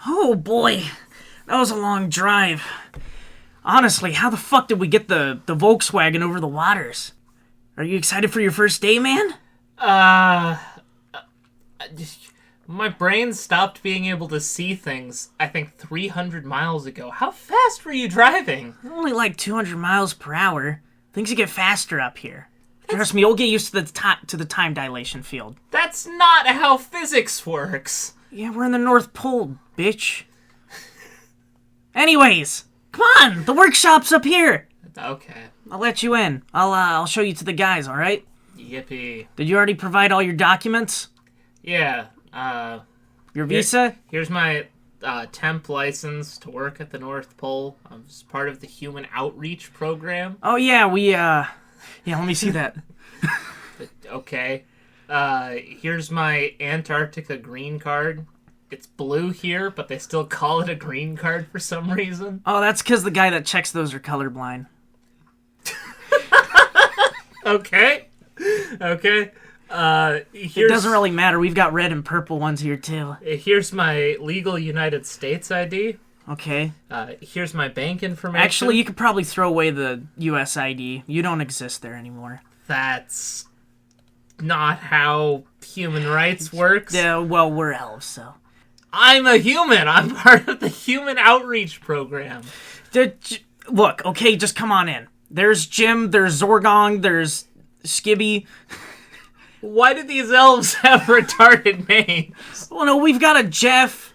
Oh boy, that was a long drive. Honestly, how the fuck did we get the Volkswagen over the waters? Are you excited for your first day, man? My brain stopped being able to see things, I think, 300 miles ago. How fast were you driving? Only like 200 miles per hour. Things get faster up here. Trust me, you'll get used to the time dilation field. That's not how physics works. Yeah, we're in the North Pole, bitch. Anyways, come on, the workshop's up here. Okay. I'll let you in. I'll show you to the guys, all right? Yippee. Did you already provide all your documents? Yeah, Your visa? Here's my temp license to work at the North Pole. I'm just part of the Human Outreach Program. Oh yeah, yeah, let me see that. Okay. Here's my Antarctica green card. It's blue here, but they still call it a green card for some reason. Oh, that's because the guy that checks those are colorblind. Okay. It doesn't really matter. We've got red and purple ones here, too. Here's my legal United States ID. Okay. Here's my bank information. Actually, you could probably throw away the US ID. You don't exist there anymore. That's not how human rights works. Yeah, well, we're elves, so. I'm a human. I'm part of the Human Outreach Program. Look, okay, just come on in. There's Jim, there's Zorgong, there's Skibby. Why do these elves have retarded names? Well, no, we've got a Jeff.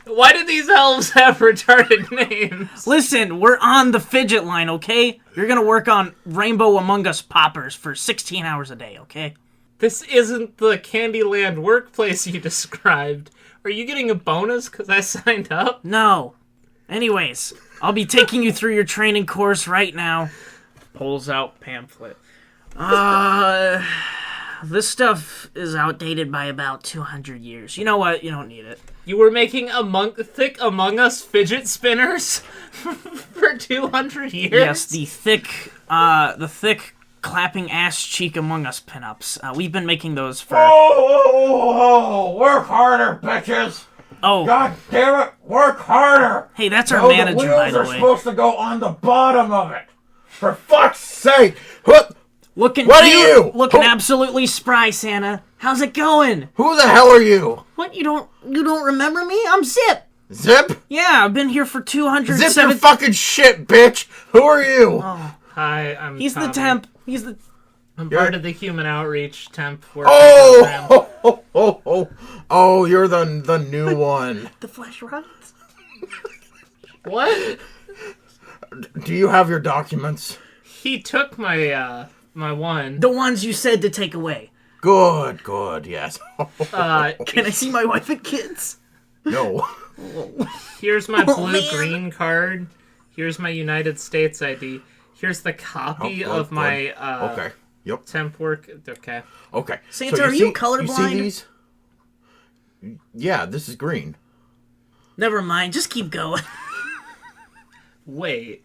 Why do these elves have retarded names? Listen, we're on the fidget line, okay? You're gonna work on Rainbow Among Us poppers for 16 hours a day, okay? This isn't the Candyland workplace you described. Are you getting a bonus because I signed up? No. Anyways, I'll be taking you through your training course right now. Pulls out pamphlet. This stuff is outdated by about 200 years. You know what? You don't need it. You were making thick Among Us fidget spinners for 200 years? Yes, the thick clapping ass cheek Among Us pinups. We've been making those for... Oh, work harder, bitches! Oh. God damn it, work harder! Hey, that's our manager, by the The wheels are way. supposed to go on the bottom of it. For fuck's sake! What What are you? Looking absolutely spry, Santa. How's it going? Who the hell are you? What, you don't remember me? I'm Zip. Zip? Yeah, I've been here for 207... Zip your fucking shit, bitch! Who are you? Oh. Hi, I'm He's Tommy. the temp. I'm part of the Human Outreach temp work Oh, oh, you're the new one. The flash rods? What? Do you have your documents? He took my my one. The ones you said to take away. Good, yes. Can I see my wife and kids? No. Here's my Oh, blue-green card. Here's my United States ID. Here's the copy of my Okay. Yep. temp work. Okay. Okay. Santa, are you colorblind? You see these? Yeah, this is green. Never mind, just keep going. Wait.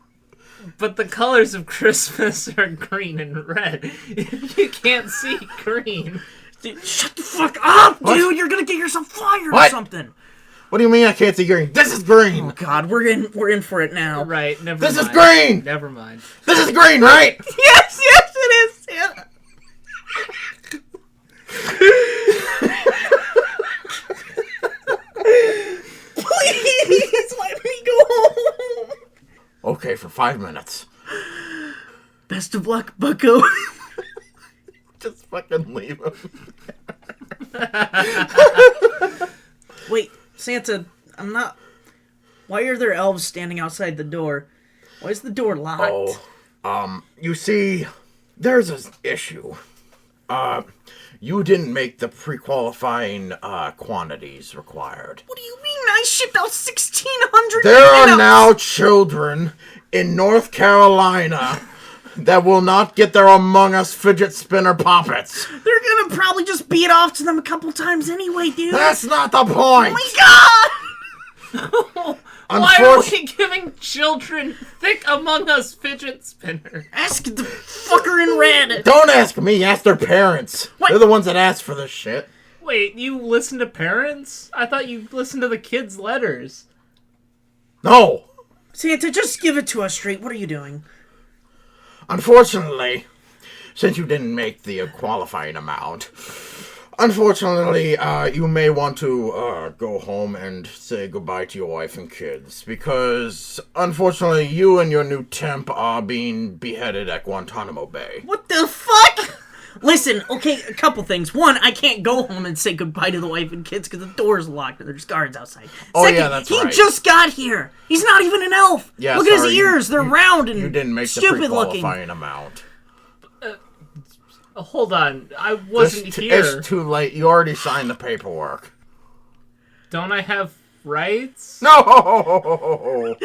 But the colors of Christmas are green and red. You can't see green. Dude, shut the fuck up, What? dude! You're gonna get yourself fired or What? something. What do you mean I can't see green? This is green! Oh god, we're in for it now. Right, never This mind. is green! Never mind. This is green, right? Yes, it is, Santa! Please, let me go home! Okay, for 5 minutes. Best of luck, bucko. Just fucking leave him. Wait, Santa, I'm not... Why are there elves standing outside the door? Why is the door locked? You see, there's an issue. You didn't make the pre-qualifying, quantities required. What do you mean? I shipped out 1,600 There are pinups. now children in North Carolina that will not get their Among Us fidget spinner poppets. They're gonna probably just beat off to them a couple times anyway, dude. That's not the point! Oh my god! Why are we giving children thick Among Us fidget spinners? Ask the fucker in red. Don't ask me, ask their parents. What? They're the ones that ask for this shit. Wait, you listen to parents? I thought you listened to the kids' letters. No! Santa, just give it to us straight. What are you doing? Unfortunately, since you didn't make the qualifying amount, you may want to go home and say goodbye to your wife and kids, because, unfortunately, you and your new temp are being beheaded at Guantanamo Bay. What the fuck? Listen, okay, a couple things. One, I can't go home and say goodbye to the wife and kids because the door's locked and there's guards outside. Oh, Second, yeah, that's right. He just got here. He's not even an elf. Yeah, Look at his sorry, ears. They're round and You didn't make the stupid looking. pre-qualifying amount. Hold on, I wasn't here. It's too late. You already signed the paperwork. Don't I have rights? No!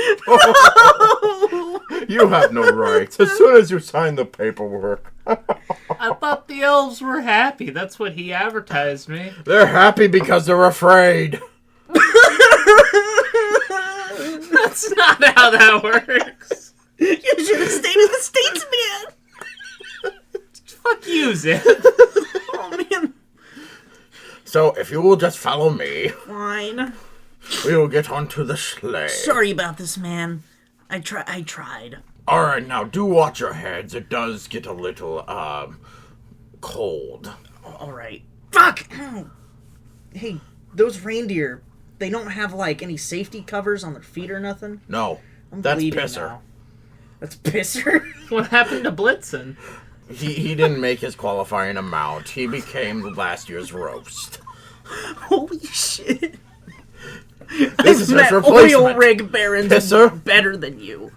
You have no rights. As soon as you sign the paperwork. I thought the elves were happy. That's what he advertised me. They're happy because they're afraid. That's not how that works. You should have stayed in the States, man. Fuck you, Zip. Oh, man. So, if you will just follow me, Fine. we will get onto the sleigh. Sorry about this, man. I tried. Alright, now do watch your heads. It does get a little, cold. All right. Fuck! Hey, those reindeer, they don't have, like, any safety covers on their feet or nothing? No, I'm that's bleeding Pisser. now. That's Pisser? What happened to Blitzen? He didn't make his qualifying amount. He became last year's roast. Holy shit. This is his Met replacement. oil rig barons Pisser. better than you.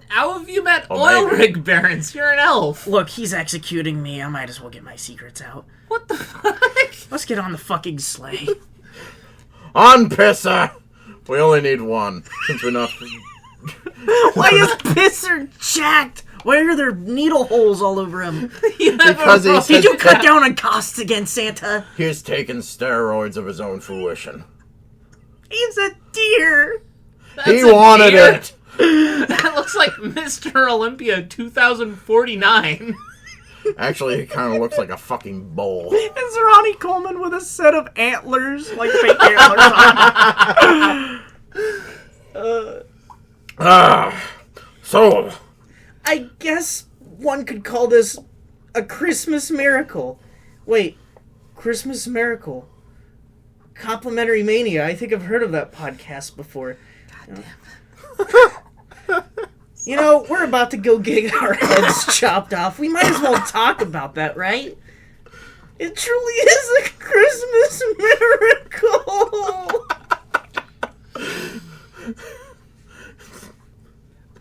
How have you met Oh, oil maybe. rig barons? You're an elf. Look, he's executing me. I might as well get my secrets out. What the fuck? Let's get on the fucking sleigh. On, Pisser! We only need one, since we're not... Why is Pisser jacked? Why are there needle holes all over him? Because he Did said you cut down on costs again, Santa? he's taken steroids of his own fruition. He's a deer. He a wanted deer. it! That looks like Mr. Olympia 2049. Actually, he kind of looks like a fucking bull. It's Ronnie Coleman with a set of antlers, like fake antlers on. So, I guess one could call this a Christmas miracle. Wait, Christmas miracle. Complimentary Mania. I think I've heard of that podcast before. You know, we're about to go get our heads chopped off. We might as well talk about that, right? It truly is a Christmas miracle.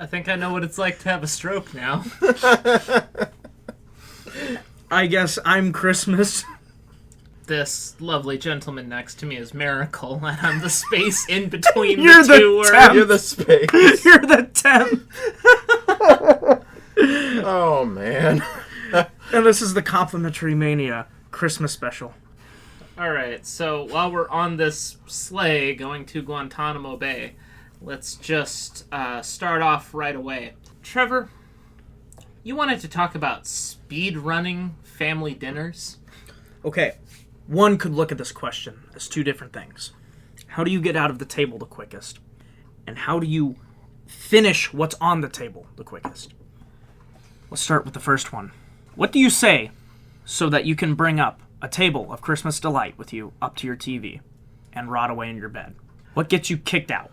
I think I know what it's like to have a stroke now. I guess I'm Christmas. This lovely gentleman next to me is Miracle, and I'm the space in between You're the the two words. temp. you're the space. You're the temp. Oh, man. And this is the Complimentary Mania Christmas special. Alright, so while we're on this sleigh going to Guantanamo Bay, let's just start off right away. Trevor, you wanted to talk about speedrunning family dinners? Okay, one could look at this question as two different things. How do you get out of the table the quickest? And how do you finish what's on the table the quickest? Let's start with the first one. What do you say so that you can bring up a table of Christmas delight with you up to your TV and rot away in your bed? What gets you kicked out?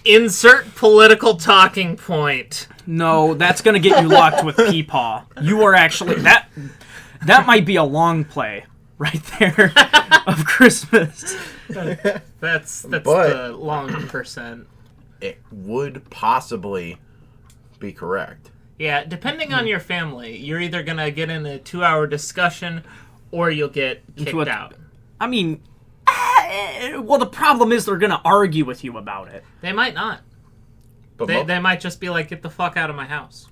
Insert political talking point. No, that's gonna get you locked with Peepaw. You are actually that might be a long play right there of Christmas. That's But- the long percent. It would possibly be correct. Yeah, depending on your family, you're either gonna get in a 2-hour discussion or you'll get kicked Into a- out. I mean, well, the problem is they're gonna argue with you about it. They might not. But They might just be like, get the fuck out of my house.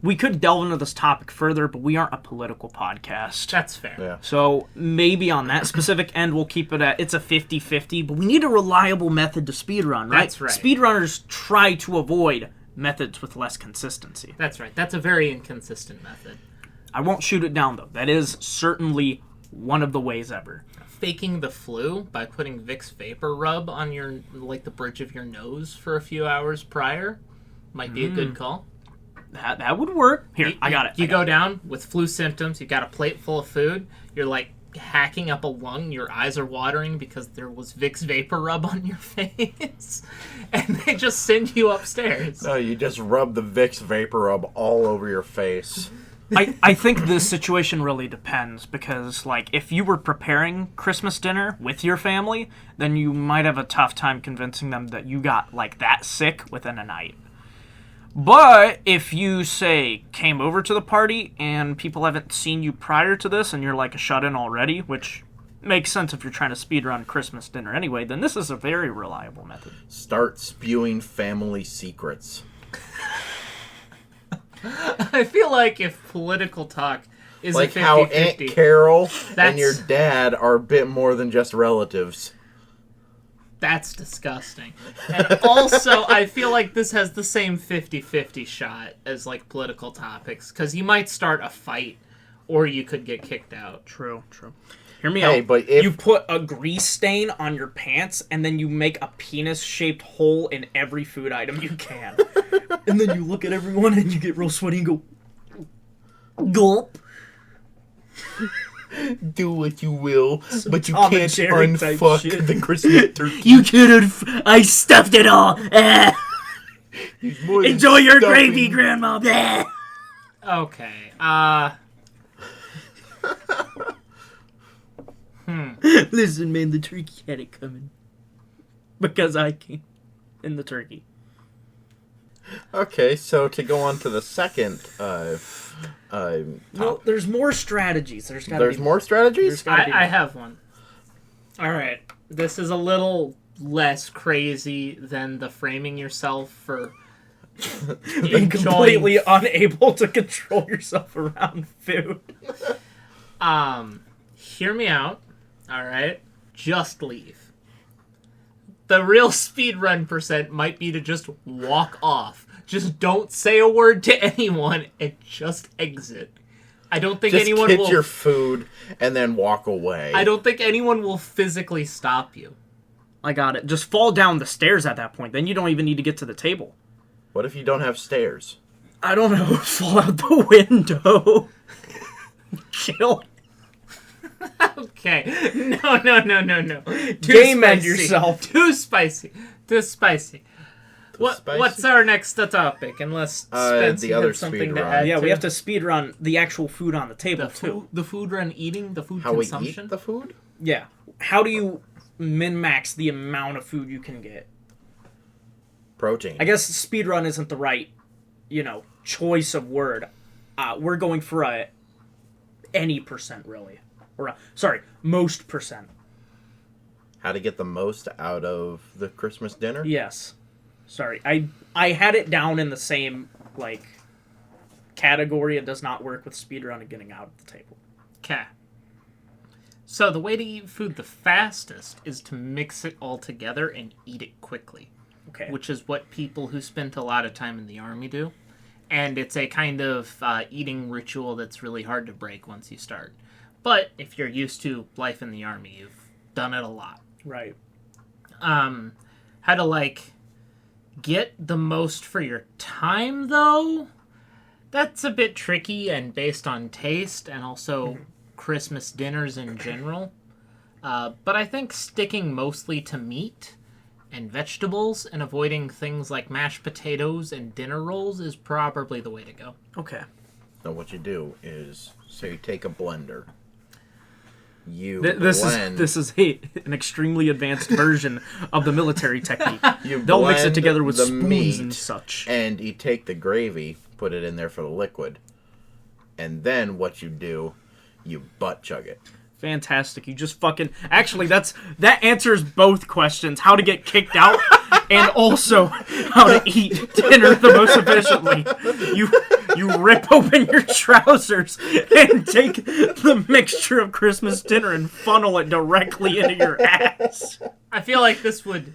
We could delve into this topic further, but we aren't a political podcast. That's fair. yeah. So maybe on that specific end, we'll keep it at it's a 50-50, but we need a reliable method to speedrun, right? That's right. Speedrunners try to avoid methods with less consistency. That's right. That's a very inconsistent method. I won't shoot it down, though. That is certainly one of the ways ever. Faking the flu by putting Vicks Vapor Rub on the bridge of your nose for a few hours prior might be a good call. That would work. Here, I got it. You go down with flu symptoms. You got a plate full of food. You're hacking up a lung. Your eyes are watering because there was Vicks Vapor Rub on your face, and they just send you upstairs. No, you just rub the Vicks Vapor Rub all over your face. I think this situation really depends because, if you were preparing Christmas dinner with your family, then you might have a tough time convincing them that you got, that sick within a night. But if you, say, came over to the party and people haven't seen you prior to this and you're, a shut-in already, which makes sense if you're trying to speedrun Christmas dinner anyway, then this is a very reliable method. Start spewing family secrets. I feel like if political talk is like a 50-50, how Aunt Carol and your dad are a bit more than just relatives. That's disgusting. And also, I feel like this has the same 50-50 shot as political topics, because you might start a fight, or you could get kicked out. True. Hear me out. But if you put a grease stain on your pants, and then you make a penis-shaped hole in every food item you can. And then you look at everyone, and you get real sweaty and go, gulp. Do what you will, but you Tom can't and Jerry type unfuck shit. the Christmas turkey. You can't I stuffed it all. Enjoy your gravy, Grandma. Okay, Listen, man, the turkey had it coming. Because I came in the turkey. Okay, so to go on to the second Well, there's more strategies. There's more strategies? I have one. All right. This is a little less crazy than the framing yourself for being completely unable to control yourself around food. Hear me out. All right. Just leave. The real speedrun percent might be to just walk off. Just don't say a word to anyone and just exit. I don't think just anyone get will... your food and then walk away. I don't think anyone will physically stop you. I got it. Just fall down the stairs at that point. Then you don't even need to get to the table. What if you don't have stairs? I don't know. Fall out the window. Chill. Okay. No. Game end yourself. Too spicy. What's our next topic? Unless Spence the other had something speed to run. add. Yeah, to we have to speedrun the actual food on the table, too. The food run eating, the food How consumption. we eat the food? Yeah. How do you min-max the amount of food you can get? Protein. I guess speedrun isn't the right, choice of word. We're going for any percent, really. Or, most percent. How to get the most out of the Christmas dinner? Yes. Sorry. I had it down in the same, category. It does not work with speedrun and getting out of the table. Okay. So the way to eat food the fastest is to mix it all together and eat it quickly. Okay. Which is what people who spent a lot of time in the army do. And it's a kind of eating ritual that's really hard to break once you start. But if you're used to life in the army, you've done it a lot. Right. How to, get the most for your time, though? That's a bit tricky and based on taste and also Christmas dinners in general. But I think sticking mostly to meat and vegetables and avoiding things like mashed potatoes and dinner rolls is probably the way to go. Okay. So what you do is, you take a blender. This is an extremely advanced version of the military technique. They'll mix it together with spoons and such. And you take the gravy, put it in there for the liquid. And then what you do, you butt chug it. Fantastic. You just fucking... Actually, that answers both questions. How to get kicked out, and also how to eat dinner the most efficiently. You rip open your trousers and take the mixture of Christmas dinner and funnel it directly into your ass. I feel like this would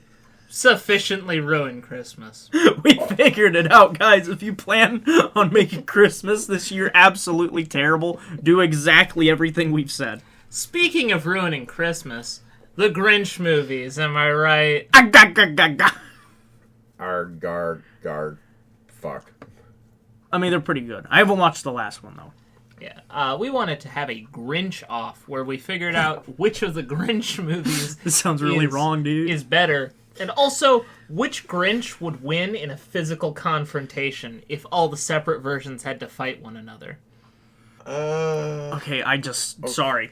sufficiently ruin Christmas. We figured it out, guys. If you plan on making Christmas this year absolutely terrible, do exactly everything we've said. Speaking of ruining Christmas, the Grinch movies, am I right? Arg, fuck. I mean, they're pretty good. I haven't watched the last one, though. Yeah, we wanted to have a Grinch off where we figured out which of the Grinch movies This sounds really wrong, dude. is better. And also, which Grinch would win in a physical confrontation if all the separate versions had to fight one another? Okay, sorry.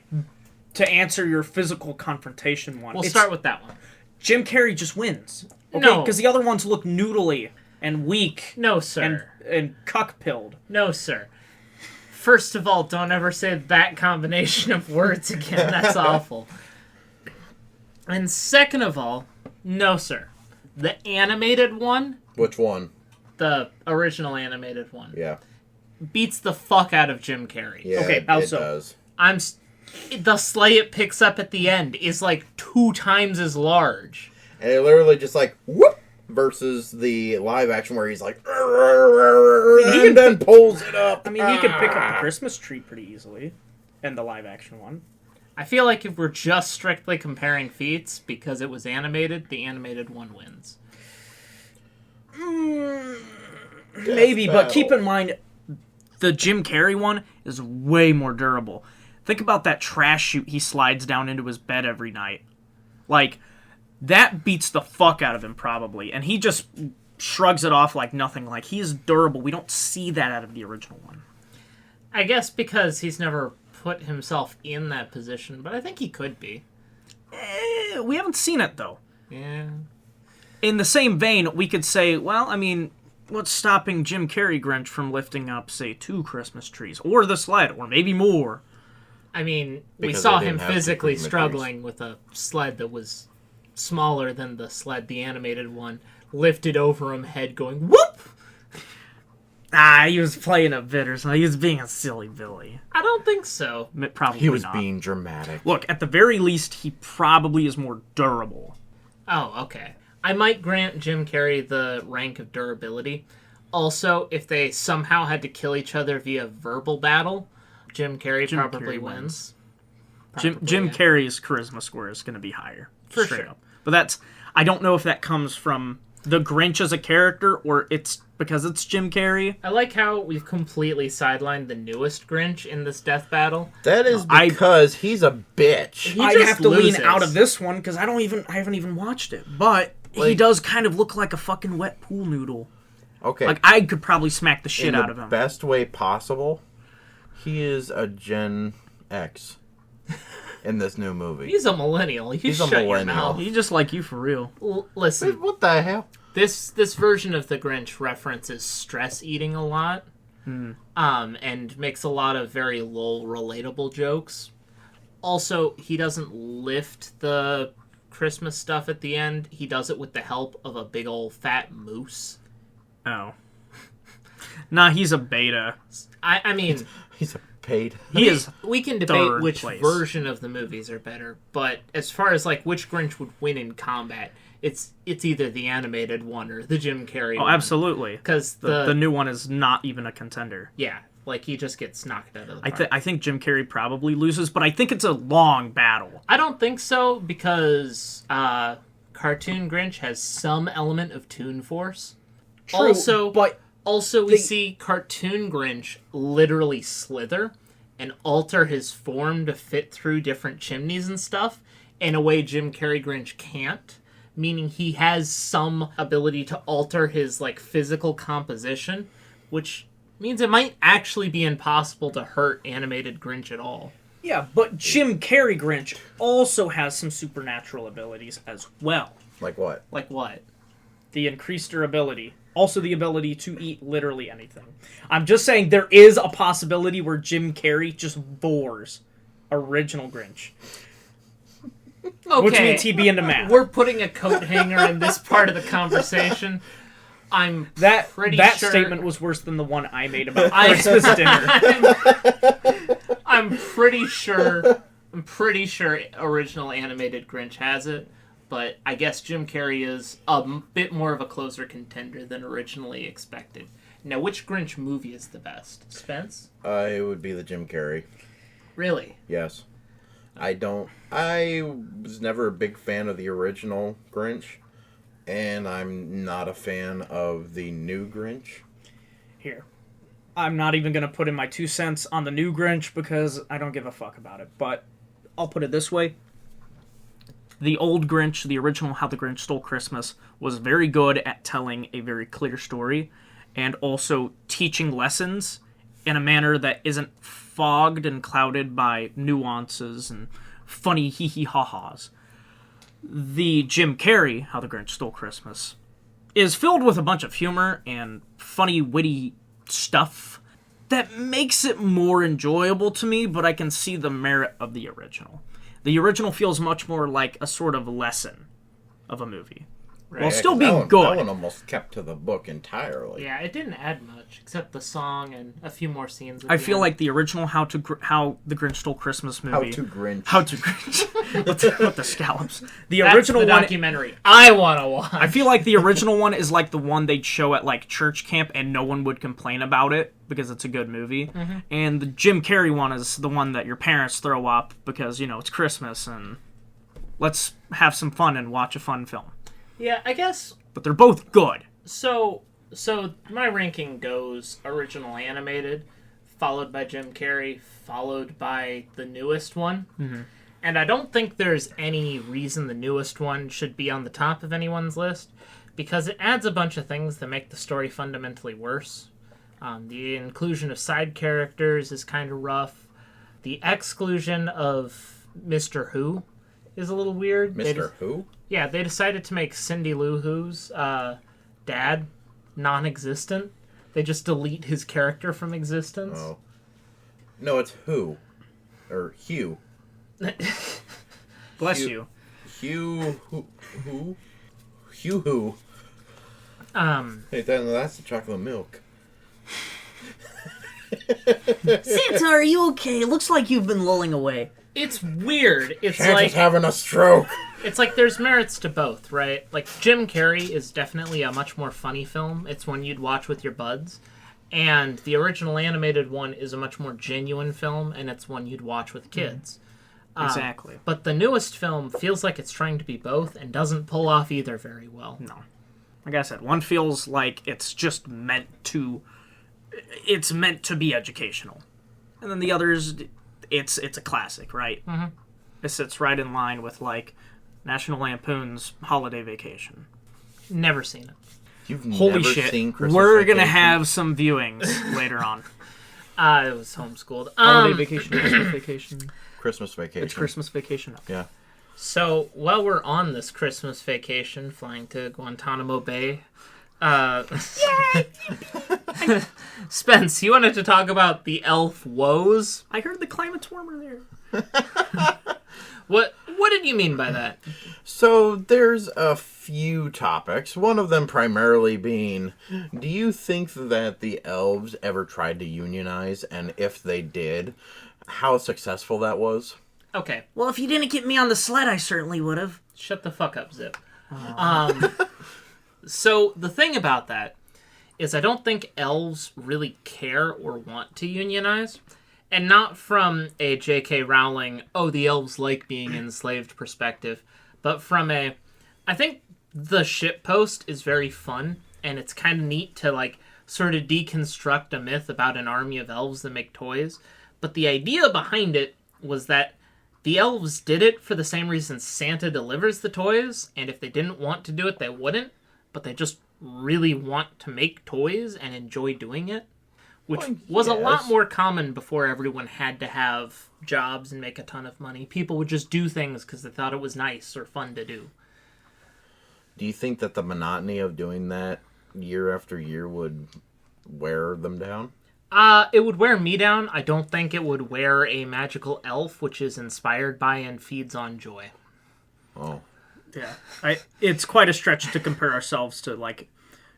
To answer your physical confrontation one. We'll start with that one. Jim Carrey just wins. Okay, No. because the other ones look noodly and weak. No, sir. And cuck-pilled. No, sir. First of all, don't ever say that combination of words again. That's awful. And second of all, no, sir. The animated one, Which one? the original animated one, Yeah. beats the fuck out of Jim Carrey. Yeah, Okay, it how so? does. The sleigh it picks up at the end is like 2 times as large. And it literally just like, whoop, versus the live action where he's like, and then pulls it up. I mean, he could pick up the Christmas tree pretty easily. And the live-action one. I feel like if we're just strictly comparing feats, because it was animated, the animated one wins. Maybe, but keep in mind, the Jim Carrey one is way more durable. Think about that trash chute he slides down into his bed every night. Like, that beats the fuck out of him, probably. And he just shrugs it off like nothing. Like, he is durable. We don't see that out of the original one. I guess because he's never put himself in that position, but I think he could be. We haven't seen it, though. Yeah. In the same vein, we could say, well, I mean, what's stopping Jim Carrey Grinch from lifting up, say, 2 Christmas trees? Or the sled, or maybe more. I mean, we Because saw they him didn't have physically Christmas struggling with a sled that was smaller than the sled the animated one lifted over him, head going, whoop! He was playing a bit or something. He was being a silly Billy. I don't think so. Probably He was not. being dramatic. Look, at the very least, he probably is more durable. Oh, okay. I might grant Jim Carrey the rank of durability. Also, if they somehow had to kill each other via verbal battle, Jim Carrey probably Carrey wins. Jim yeah. Carrey's charisma score is going to be higher. For straight sure. up. But I don't know if that comes from the Grinch as a character or it's because it's Jim Carrey. I like how we've completely sidelined the newest Grinch in this death battle. That is because he's a bitch. He I just have to loses. lean out of this one because I haven't even watched it. But he does kind of look like a fucking wet pool noodle. Okay. Like, I could probably smack the shit out of him. Best way possible, he is a Gen X in this new movie. He's a millennial. He's a shut your millennial. mouth. He's just like you for real. Listen, What the hell? this version of the Grinch references stress eating a lot, and makes a lot of very lol relatable jokes. Also, he doesn't lift the Christmas stuff at the end. He does it with the help of a big old fat moose. Oh. Nah, he's a beta. I mean, He's a paid. we can debate third which place. version of the movies are better, but as far as like which Grinch would win in combat, it's either the animated one or the Jim Carrey one. Oh, absolutely. Because The new one is not even a contender. yeah, like he just gets knocked out of the park. I think Jim Carrey probably loses, but I think it's a long battle. I don't think so because Cartoon Grinch has some element of Toon Force. Also, we see Cartoon Grinch literally slither and alter his form to fit through different chimneys and stuff in a way Jim Carrey Grinch can't. Meaning he has some ability to alter his like physical composition, which means it might actually be impossible to hurt animated Grinch at all. Yeah, but Jim Carrey Grinch also has some supernatural abilities as well. Like what? Like what? The increased durability. Also the ability to eat literally anything. I'm just saying there is a possibility where Jim Carrey just bores original Grinch. Okay. Which means he'd be into math. We're putting a coat hanger in this part of the conversation. That sure... statement was worse than the one I made about Christmas dinner. I'm pretty sure original animated Grinch has it, but I guess Jim Carrey is a bit more of a closer contender than originally expected. Now, which Grinch movie is the best? Spence? It would be the Jim Carrey. Really? Yes. I was never a big fan of the original Grinch, and I'm not a fan of the new Grinch. Here. I'm not even going to put in my 2 cents on the new Grinch because I don't give a fuck about it. But I'll put it this way. The old Grinch, the original How the Grinch Stole Christmas, was very good at telling a very clear story and also teaching lessons in a manner that isn't fogged and clouded by nuances and funny hee-hee-ha-has. The Jim Carrey How the Grinch Stole Christmas is filled with a bunch of humor and funny, witty stuff that makes it more enjoyable to me, but I can see the merit of the original. The original feels much more like a sort of lesson of a movie. Right. While still being That good. one almost kept to the book entirely. Yeah, it didn't add much, except the song and a few more scenes. I feel like the original How the Grinch Stole Christmas movie... How to Grinch. How to Grinch. with the scallops. The That's original the one... documentary I want to watch. I feel like the original one is like the one they'd show at like church camp and no one would complain about it because it's a good movie. Mm-hmm. And the Jim Carrey one is the one that your parents throw up because, you know, it's Christmas and let's have some fun and watch a fun film. Yeah, I guess... But they're both good. So my ranking goes original animated, followed by Jim Carrey, followed by the newest one. Mm-hmm. And I don't think there's any reason the newest one should be on the top of anyone's list, because it adds a bunch of things that make the story fundamentally worse. The inclusion of side characters is kind of rough. The exclusion of Mr. Who is a little weird. Mr. Who? Yeah, they decided to make Cindy Lou Who's dad non-existent. They just delete his character from existence. Oh. No, it's Who. Or Hugh. Bless Hugh. you. Hugh Who? Hugh Who. Hey, that's the chocolate milk. Santa, are you okay? It looks like you've been lulling away. It's weird. It's Santa's like having a stroke. it's like there's merits to both, right? Like Jim Carrey is definitely a much more funny film. It's one you'd watch with your buds. And the original animated one is a much more genuine film, and it's one you'd watch with kids. Exactly. But the newest film feels like it's trying to be both and doesn't pull off either very well. No. Like I said, one feels like it's just meant to be educational. And then the others, it's a classic, right? Mm-hmm. It sits right in line with, like, National Lampoon's Holiday Vacation. Never seen it. You've Holy never shit. seen Christmas We're Vacation? going to have some viewings later on. It was homeschooled. Holiday Vacation, Christmas Vacation. Christmas Vacation. It's Christmas Vacation. Yeah. So, while we're on this Christmas vacation, flying to Guantanamo Bay, Spence, you wanted to talk about the elf woes? I heard the climate's warmer there. What did you mean by that? So there's a few topics. One of them primarily being, do you think that the elves ever tried to unionize? And if they did, how successful that was? Okay, Well, if you didn't get me on the sled, I certainly would have. shut the fuck up, Zip. So the thing about that is I don't think elves really care or want to unionize. And not from a J.K. Rowling, oh, the elves like being enslaved perspective, but from I think the shitpost is very fun, and it's kind of neat to, like, sort of deconstruct a myth about an army of elves that make toys. But the idea behind it was that the elves did it for the same reason Santa delivers the toys, and if they didn't want to do it, they wouldn't, but they just really want to make toys and enjoy doing it. Which was a lot more common before everyone had to have jobs and make a ton of money. People would just do things because they thought it was nice or fun to do. Do you think that the monotony of doing that year after year would wear them down? It would wear me down. I don't think it would wear a magical elf, which is inspired by and feeds on joy. Oh. Yeah. It's quite a stretch to compare ourselves to, like,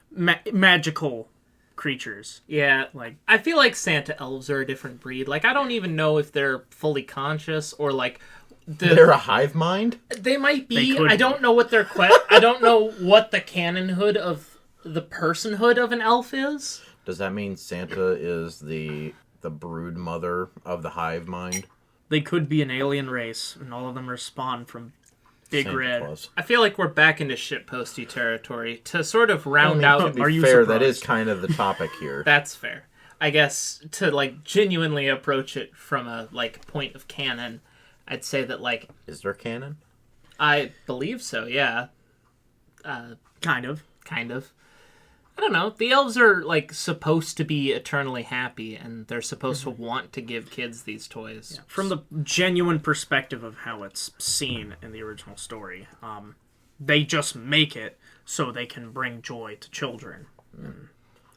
magical creatures. Yeah, like, I feel like Santa elves are a different breed. Like, I don't even know if they're fully conscious or, like, They're a hive mind? They might be. They could I don't know what their I don't know what the canonhood of the personhood of an elf is. Does that mean Santa is the brood mother of the hive mind? They could be an alien race, and all of them are spawned from Big Santa Red. Claus. I feel like we're back into shitposty territory. To sort of round out... To Are be you fair, surprised? that is kind of the topic here. That's fair. I guess to, like, genuinely approach it from a, like, point of canon, I'd say that, like... Is there canon? I believe so, yeah. Kind of. Kind of. I don't know. The elves are, like, supposed to be eternally happy, and they're supposed to want to give kids these toys. Yeah. From the genuine perspective of how it's seen in the original story, they just make it so they can bring joy to children. And,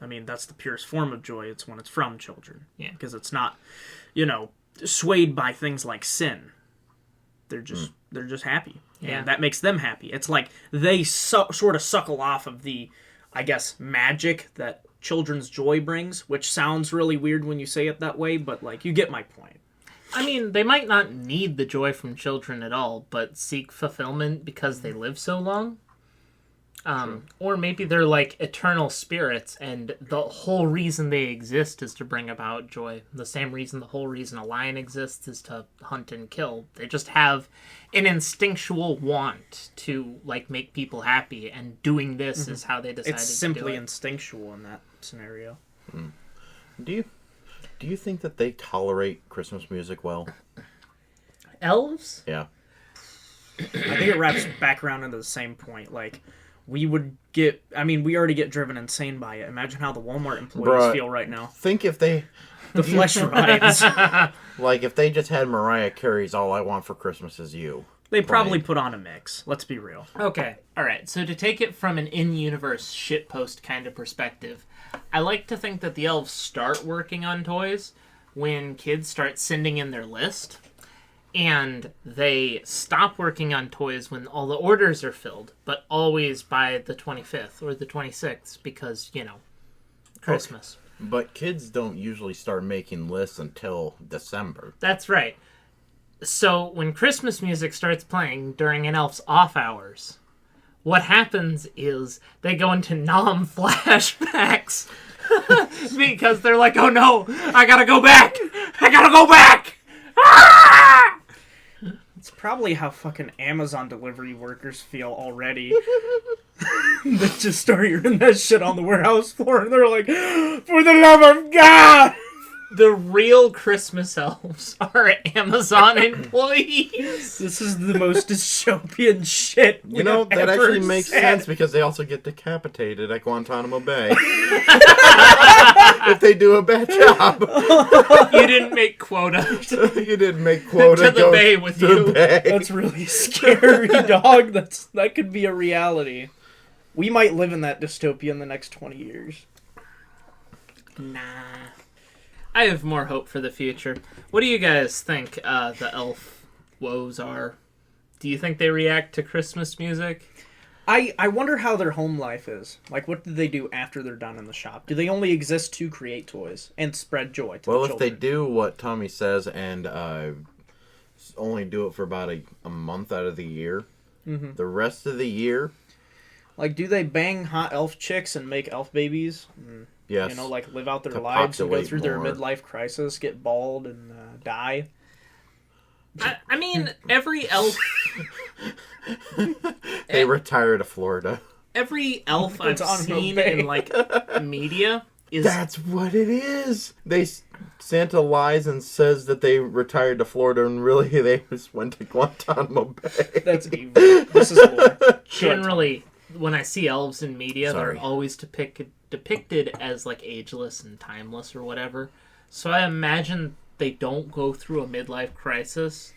I mean, that's the purest form of joy. It's when it's from children. Yeah. Because it's not, swayed by things like sin. They're just happy. Yeah. And that makes them happy. It's like they sort of suckle off of the, I guess, magic that children's joy brings, which sounds really weird when you say it that way, but, like, you get my point. I mean, they might not need the joy from children at all, but seek fulfillment because they live so long. Or maybe they're like eternal spirits, and the whole reason they exist is to bring about joy. The same reason the whole reason a lion exists is to hunt and kill. They just have an instinctual want to, like, make people happy, and doing this is how they decided It's to simply do it. instinctual in that scenario. Do you think that they tolerate Christmas music well? Elves? Yeah. I think it wraps back around into the same point. Like, we already get driven insane by it. Imagine how the Walmart employees feel right now. Think if they... The flesh rides. Like, if they just had Mariah Carey's All I Want for Christmas Is You. They probably put on a mix. Let's be real. Okay, alright, so to take it from an in-universe shitpost kind of perspective, I like to think that the elves start working on toys when kids start sending in their list, and they stop working on toys when all the orders are filled, but always by the 25th or the 26th, because, Christmas. But kids don't usually start making lists until December. That's right. So when Christmas music starts playing during an elf's off hours, what happens is they go into nom flashbacks because they're like, oh no, I gotta go back! I gotta go back! Ah! It's probably how fucking Amazon delivery workers feel already. They just start hearing that shit on the warehouse floor, and they're like, for the love of God! The real Christmas elves are Amazon employees. This is the most dystopian shit we have That ever actually makes said. sense because they also get decapitated at Guantanamo Bay. If they do a bad job. You didn't make quota. You didn't make quota. To the go bay with to you. the bay. That's really scary, dog. That could be a reality. We might live in that dystopia in the next 20 years. Nah. I have more hope for the future. What do you guys think the elf woes are? Do you think they react to Christmas music? I wonder how their home life is. Like, what do they do after they're done in the shop? Do they only exist to create toys and spread joy to the Well, if children? they do what Tommy says and only do it for about a month out of the year, the rest of the year... Like, do they bang hot elf chicks and make elf babies? Yes. Like, live out their To lives and go populate through their more. midlife crisis, get bald, and die? I mean, every elf... They retire to Florida. Every elf I've It's on seen Bay. in, like, media is... That's what it is. Santa lies and says that they retired to Florida, and really they just went to Guantanamo Bay. That's evil. This is lore. Generally, when I see elves in media, Sorry. they're always depicted as, like, ageless and timeless or whatever. So I imagine they don't go through a midlife crisis,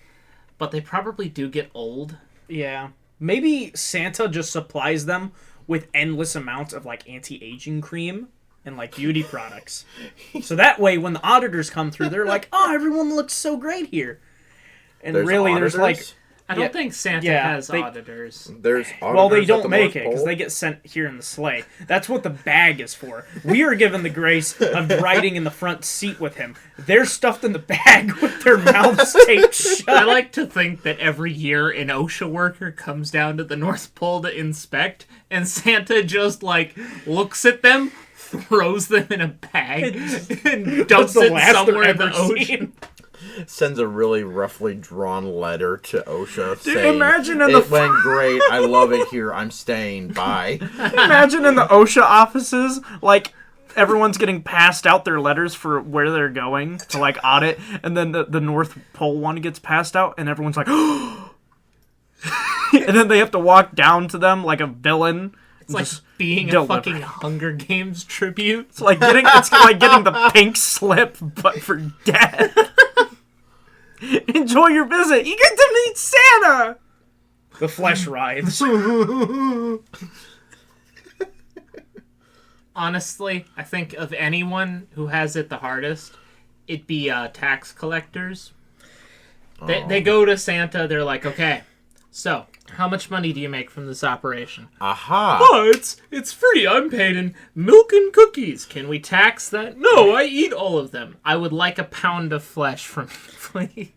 but they probably do get old. Yeah. Maybe Santa just supplies them with endless amounts of, like, anti-aging cream and, like, beauty products. So that way, when the auditors come through, they're like, oh, everyone looks so great here. And There's really, auditors? there's, like, I don't think Santa has auditors. There's Well, they auditors at don't the make North it because Pole. they get sent here in the sleigh. That's what the bag is for. We are given the grace of riding in the front seat with him. They're stuffed in the bag with their mouths taped shut. I like to think that every year an OSHA worker comes down to the North Pole to inspect, and Santa just, like, looks at them, throws them in a bag, and dumps it somewhere in the ocean. Sends a really roughly drawn letter to OSHA Dude, saying, imagine in it went great, I love it here, I'm staying, bye. Imagine in the OSHA offices, like, everyone's getting passed out their letters for where they're going to, like, audit, and then the North Pole one gets passed out, and everyone's like, and then they have to walk down to them like a villain. It's like being a fucking Hunger Games tribute. It's like getting the pink slip, but for death. Enjoy your visit. You get to meet Santa. The flesh writhes. Honestly, I think of anyone who has it the hardest, it'd be tax collectors. They go to Santa, they're like, okay, so how much money do you make from this operation? Aha! Oh, it's free. I'm paid in milk and cookies. Can we tax that? No, I eat all of them. I would like a pound of flesh from you, please.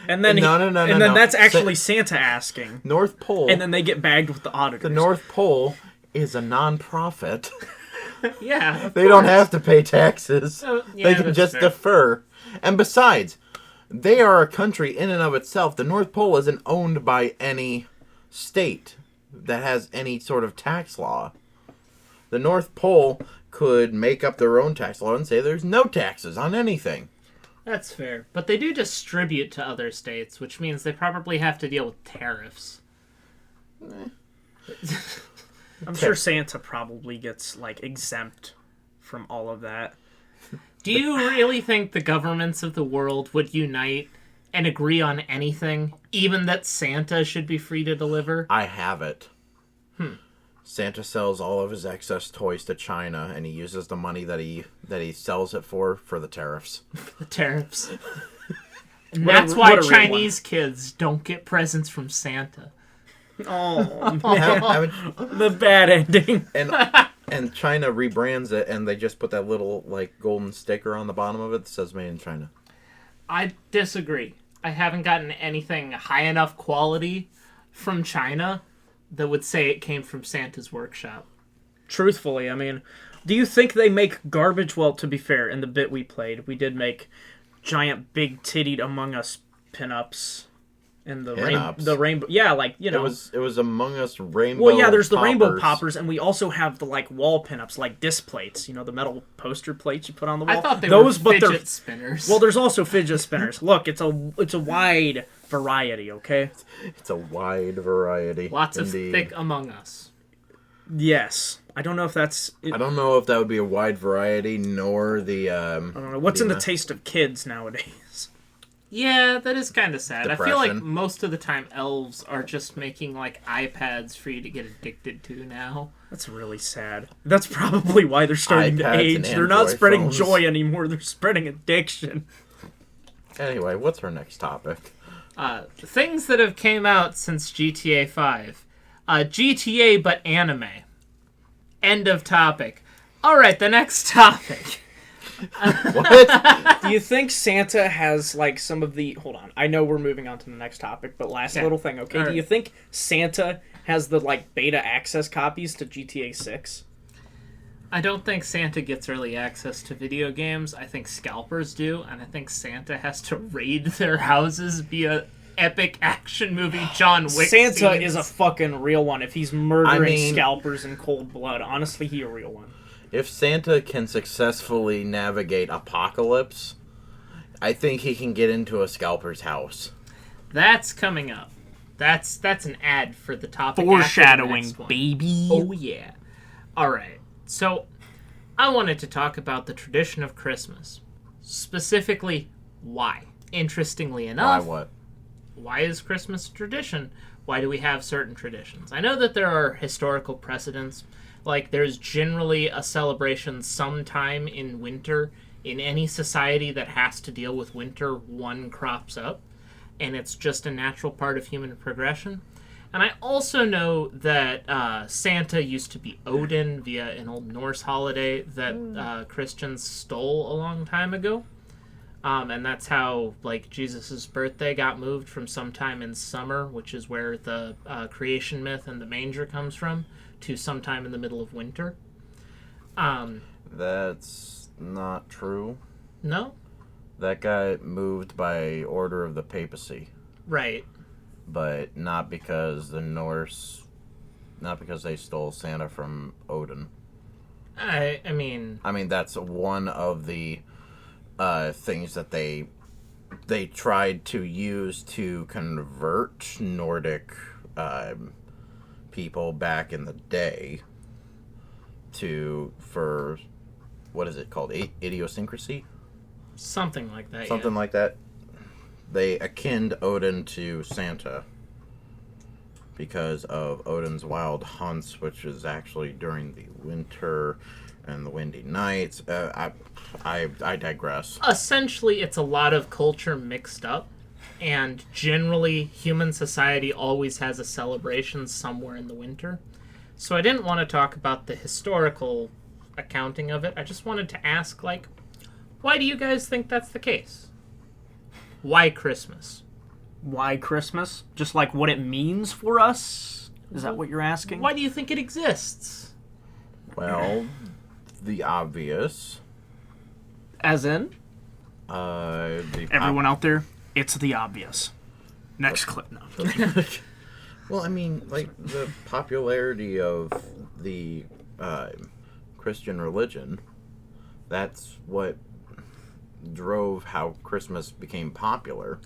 And then No. that's actually Santa asking. North Pole. And then they get bagged with the auditors. The North Pole is a non-profit. Yeah. They don't have to pay taxes. Yeah, they can that's just fair. defer. And besides, they are a country in and of itself. The North Pole isn't owned by any state that has any sort of tax law. The North Pole could make up their own tax law and say there's no taxes on anything. That's fair. But they do distribute to other states, which means they probably have to deal with tariffs. I'm sure Santa probably gets, like, exempt from all of that. Do you really think the governments of the world would unite and agree on anything, even that Santa should be free to deliver? I have it. Santa sells all of his excess toys to China, and he uses the money that he sells it for the tariffs. The tariffs. And that's why Chinese kids don't get presents from Santa. Oh, Haven't- the bad ending. and China rebrands it, and they just put that little, like, golden sticker on the bottom of it that says "Made in China." I disagree. I haven't gotten anything high enough quality from China that would say it came from Santa's workshop. Truthfully, I mean, do you think they make garbage? Well, to be fair, in the bit we played, we did make giant big tittied Among Us pinups. And the rainbow, yeah, like, you know, it was Among Us rainbow. Well, yeah, there's the poppers. rainbow poppers, and we also have the, like, wall pinups, like disc plates. You know, the metal poster plates you put on the wall. I thought they were fidget spinners. Well, there's also fidget spinners. Look, it's a wide variety. Okay. It's a wide variety. Lots indeed. of thick Among Us. Yes, I don't know if that's. I don't know if that would be a wide variety, nor the. I don't know what's in the taste of kids nowadays. Yeah, that is kind of sad. Depression. I feel like most of the time elves are just making, like, iPads for you to get addicted to now. That's really sad. That's probably why they're starting to iPads age. and They're not Android spreading phones. joy anymore. They're spreading addiction. Anyway, what's our next topic? Things that have came out since GTA 5. GTA but anime. End of topic. Alright, the next topic. What? Do you think Santa has, like, some of the... Hold on. I know we're moving on to the next topic, but last little thing, okay? All Do you think Santa has the, like, beta access copies to GTA 6? I don't think Santa gets early access to video games. I think scalpers do, and I think Santa has to raid their houses via epic action movie John Wick Santa scenes. is a fucking real one. If he's murdering scalpers in cold blood, honestly, he a real one. If Santa can successfully navigate apocalypse, I think he can get into a scalper's house. That's coming up. That's an ad for the topic. Foreshadowing, after the next one. baby. Oh yeah. All right. So, I wanted to talk about the tradition of Christmas. Specifically, why? Interestingly enough, Why what? why is Christmas a tradition? Why do we have certain traditions? I know that there are historical precedents. Like, there's generally a celebration sometime in winter. In any society that has to deal with winter, one crops up. and it's just a natural part of human progression. And I also know that Santa used to be Odin via an old Norse holiday that Christians stole a long time ago. And that's how, like, Jesus' birthday got moved from sometime in summer, which is where the creation myth and the manger comes from, to sometime in the middle of winter. That's not true. No? That got moved by order of the papacy. Right. But not because the Norse... Not because they stole Santa from Odin. I mean... I mean, that's one of the things that they tried to use to convert Nordic people back in the day for what is it called? Idiosyncrasy? Something like that, Something like that. They akined Odin to Santa because of Odin's wild hunts, which is actually during the winter and the windy nights. I digress. Essentially, it's a lot of culture mixed up, and generally, human society always has a celebration somewhere in the winter. So I didn't want to talk about the historical accounting of it. I just wanted to ask, like, why do you guys think that's the case? Why Christmas? Why Christmas? Just like what it means for us? Is that what you're asking? Why do you think it exists? Well, the obvious. As in? Everyone. Out there, it's the obvious. Next clip now. Well, I mean, like, the popularity of the Christian religion, that's what drove how Christmas became popular.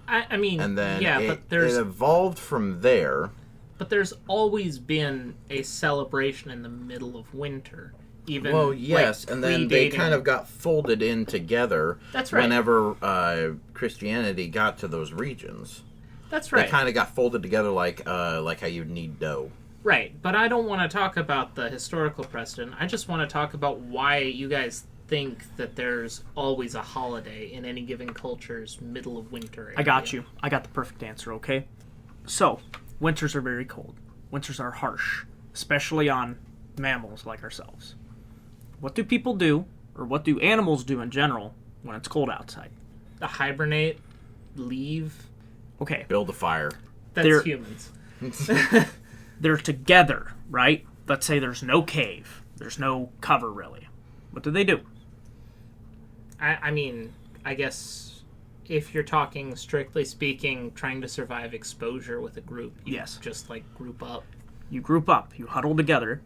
I mean, and then yeah, it evolved from there. But there's always been a celebration in the middle of winter. Even, well, yes, like, and then they kind of got folded in together. That's right. Whenever Christianity got to those regions. That's right. They kind of got folded together like how you'd need dough. Right, but I don't want to talk about the historical precedent. I just want to talk about why you guys think that there's always a holiday in any given culture's middle of winter area. I got you. I got the perfect answer, okay? So, winters are very cold. Winters are harsh, especially on mammals like ourselves. What do people do, or what do animals do in general, when it's cold outside? Hibernate, leave. Okay. Build a fire. That's humans. They're together, right? Let's say there's no cave. There's no cover, really. What do? I mean, I guess if you're talking strictly speaking, trying to survive exposure with a group, you just, like, group up. You group up. You huddle together.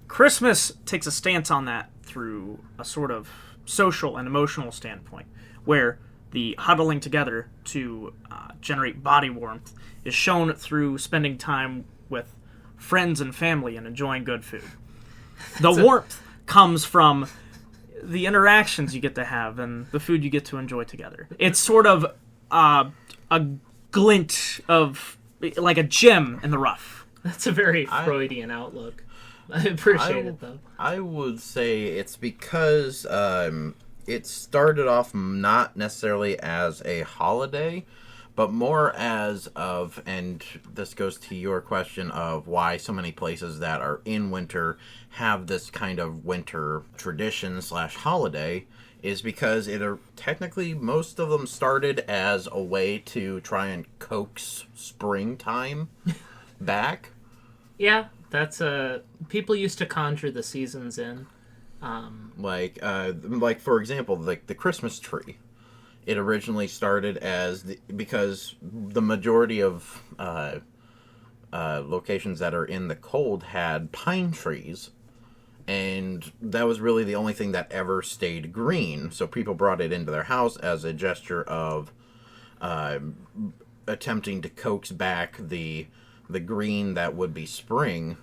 Christmas takes a stance on that through a sort of social and emotional standpoint, where the huddling together to generate body warmth is shown through spending time with friends and family and enjoying good food. The warmth comes from the interactions you get to have and the food you get to enjoy together. It's sort of a glint of, like, a gem in the rough. That's a very Freudian outlook. I appreciate it, though. I would say it's because it started off not necessarily as a holiday, but more as of, and this goes to your question of why so many places that are in winter have this kind of winter tradition / holiday, is because technically most of them started as a way to try and coax springtime back. Yeah, that's people used to conjure the seasons in. Like for example, like the Christmas tree. It originally started because the majority of locations that are in the cold had pine trees, and that was really the only thing that ever stayed green. So people brought it into their house as a gesture of attempting to coax back the green that would be spring,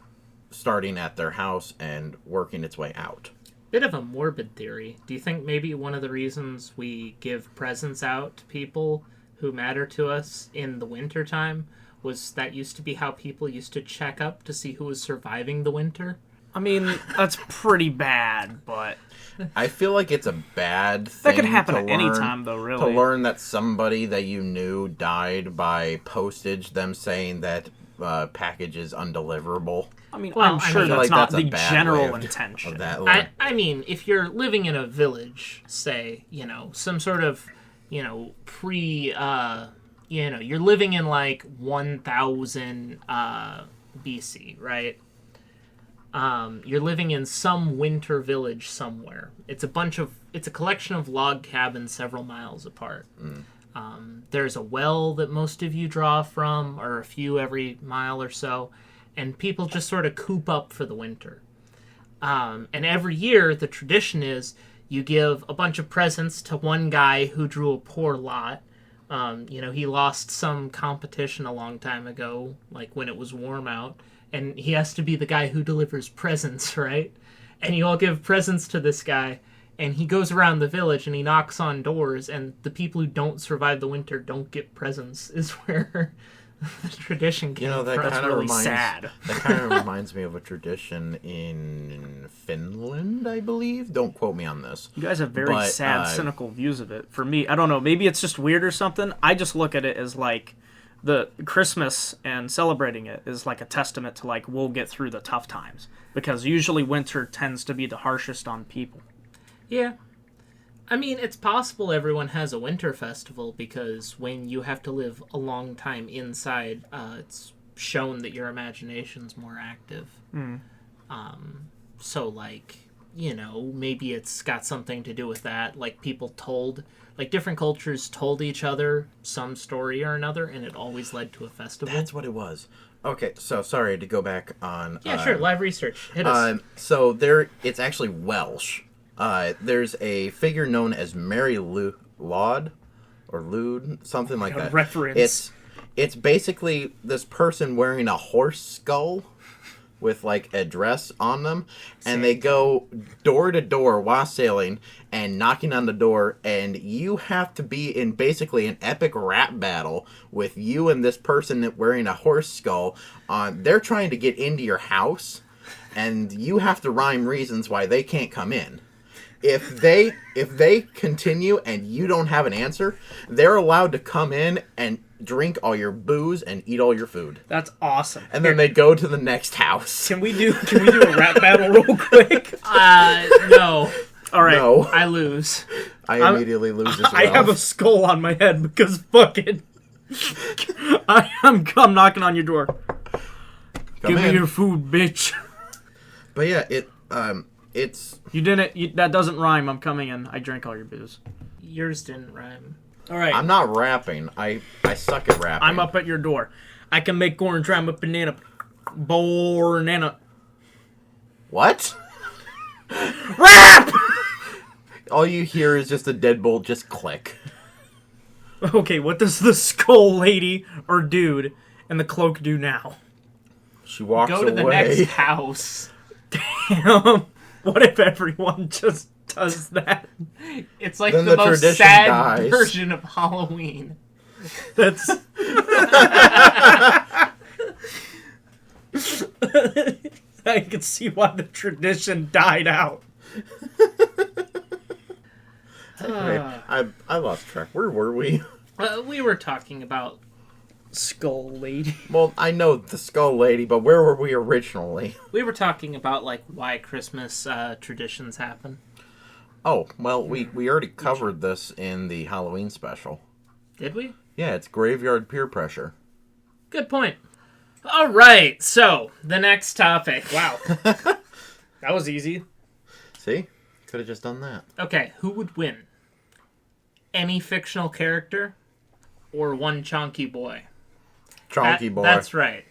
starting at their house and working its way out. Bit of a morbid theory. Do you think maybe one of the reasons we give presents out to people who matter to us in the wintertime was that used to be how people used to check up to see who was surviving the winter? I mean, that's pretty bad, but I feel like it's a bad thing. that could happen to at any learn- time, though. To Really, learn that somebody that you knew died by postage, them saying that package is undeliverable. I mean, Well, I'm I sure feel that's like not that's a the bad general way of intention. that. I mean, if you're living in a village, say, some sort of, you're living in like 1000 BC, right? You're living in some winter village somewhere. It's a collection of log cabins several miles apart. There's a well that most of you draw from, or a few every mile or so, and people just sort of coop up for the winter. And every year, the tradition is you give a bunch of presents to one guy who drew a poor lot. He lost some competition a long time ago, like when it was warm out, and he has to be the guy who delivers presents, right? And you all give presents to this guy, and he goes around the village and he knocks on doors, and the people who don't survive the winter don't get presents, is where the tradition came that from. kind of really reminds sad. That kind of reminds me of a tradition in Finland, I believe. Don't quote me on this. You guys have very But, sad, cynical views of it. For me, I don't know. Maybe it's just weird or something. I just look at it as like the Christmas and celebrating it is like a testament to like we'll get through the tough times, because usually winter tends to be the harshest on people. Yeah. I mean, it's possible everyone has a winter festival, because when you have to live a long time inside, it's shown that your imagination's more active. So, like, maybe it's got something to do with that. Like, different cultures told each other some story or another, and it always led to a festival. That's what it was. Okay, so sorry to go back on. Yeah, sure. Live research. Hit us. So it's actually Welsh. There's a figure known as Mary Laud or Lude, something like that. Reference. It's basically this person wearing a horse skull with like a dress on them, and they go door to door wassailing and knocking on the door, and you have to be in basically an epic rap battle with you and this person wearing a horse skull. They're trying to get into your house, and you have to rhyme reasons why they can't come in. If they continue and you don't have an answer, they're allowed to come in and drink all your booze and eat all your food. That's awesome. And then they go to the next house. Can we do a rap battle real quick? No. All right. No, I lose. I immediately lose as well. I have a skull on my head because fucking I'm knocking on your door. Come Give in. me your food, bitch. But yeah, it's That doesn't rhyme. I'm coming in. I drank all your booze. Yours didn't rhyme. All right. I'm not rapping. I suck at rapping. I'm up at your door. I can make orange rhyme with banana. Banana. What? Rap! All you hear is just a deadbolt just click. Okay, what does the skull lady or dude and the cloak do now? She walks Go to away. the next house. Damn. What if everyone just does that? It's like Then the the most tradition sad dies. version of Halloween. That's. I can see why the tradition died out. I lost track. Where were we? We were talking about... Skull lady. Well, I know the skull lady, but where were we originally? We were talking about, like, why Christmas traditions happen. Oh, well, we already covered this in the Halloween special. Did we? Yeah, it's graveyard peer pressure. Good point. All right, so, the next topic. Wow. That was easy. See? Could have just done that. Okay, who would win? Any fictional character or one chonky boy? Chonky boy. That's right.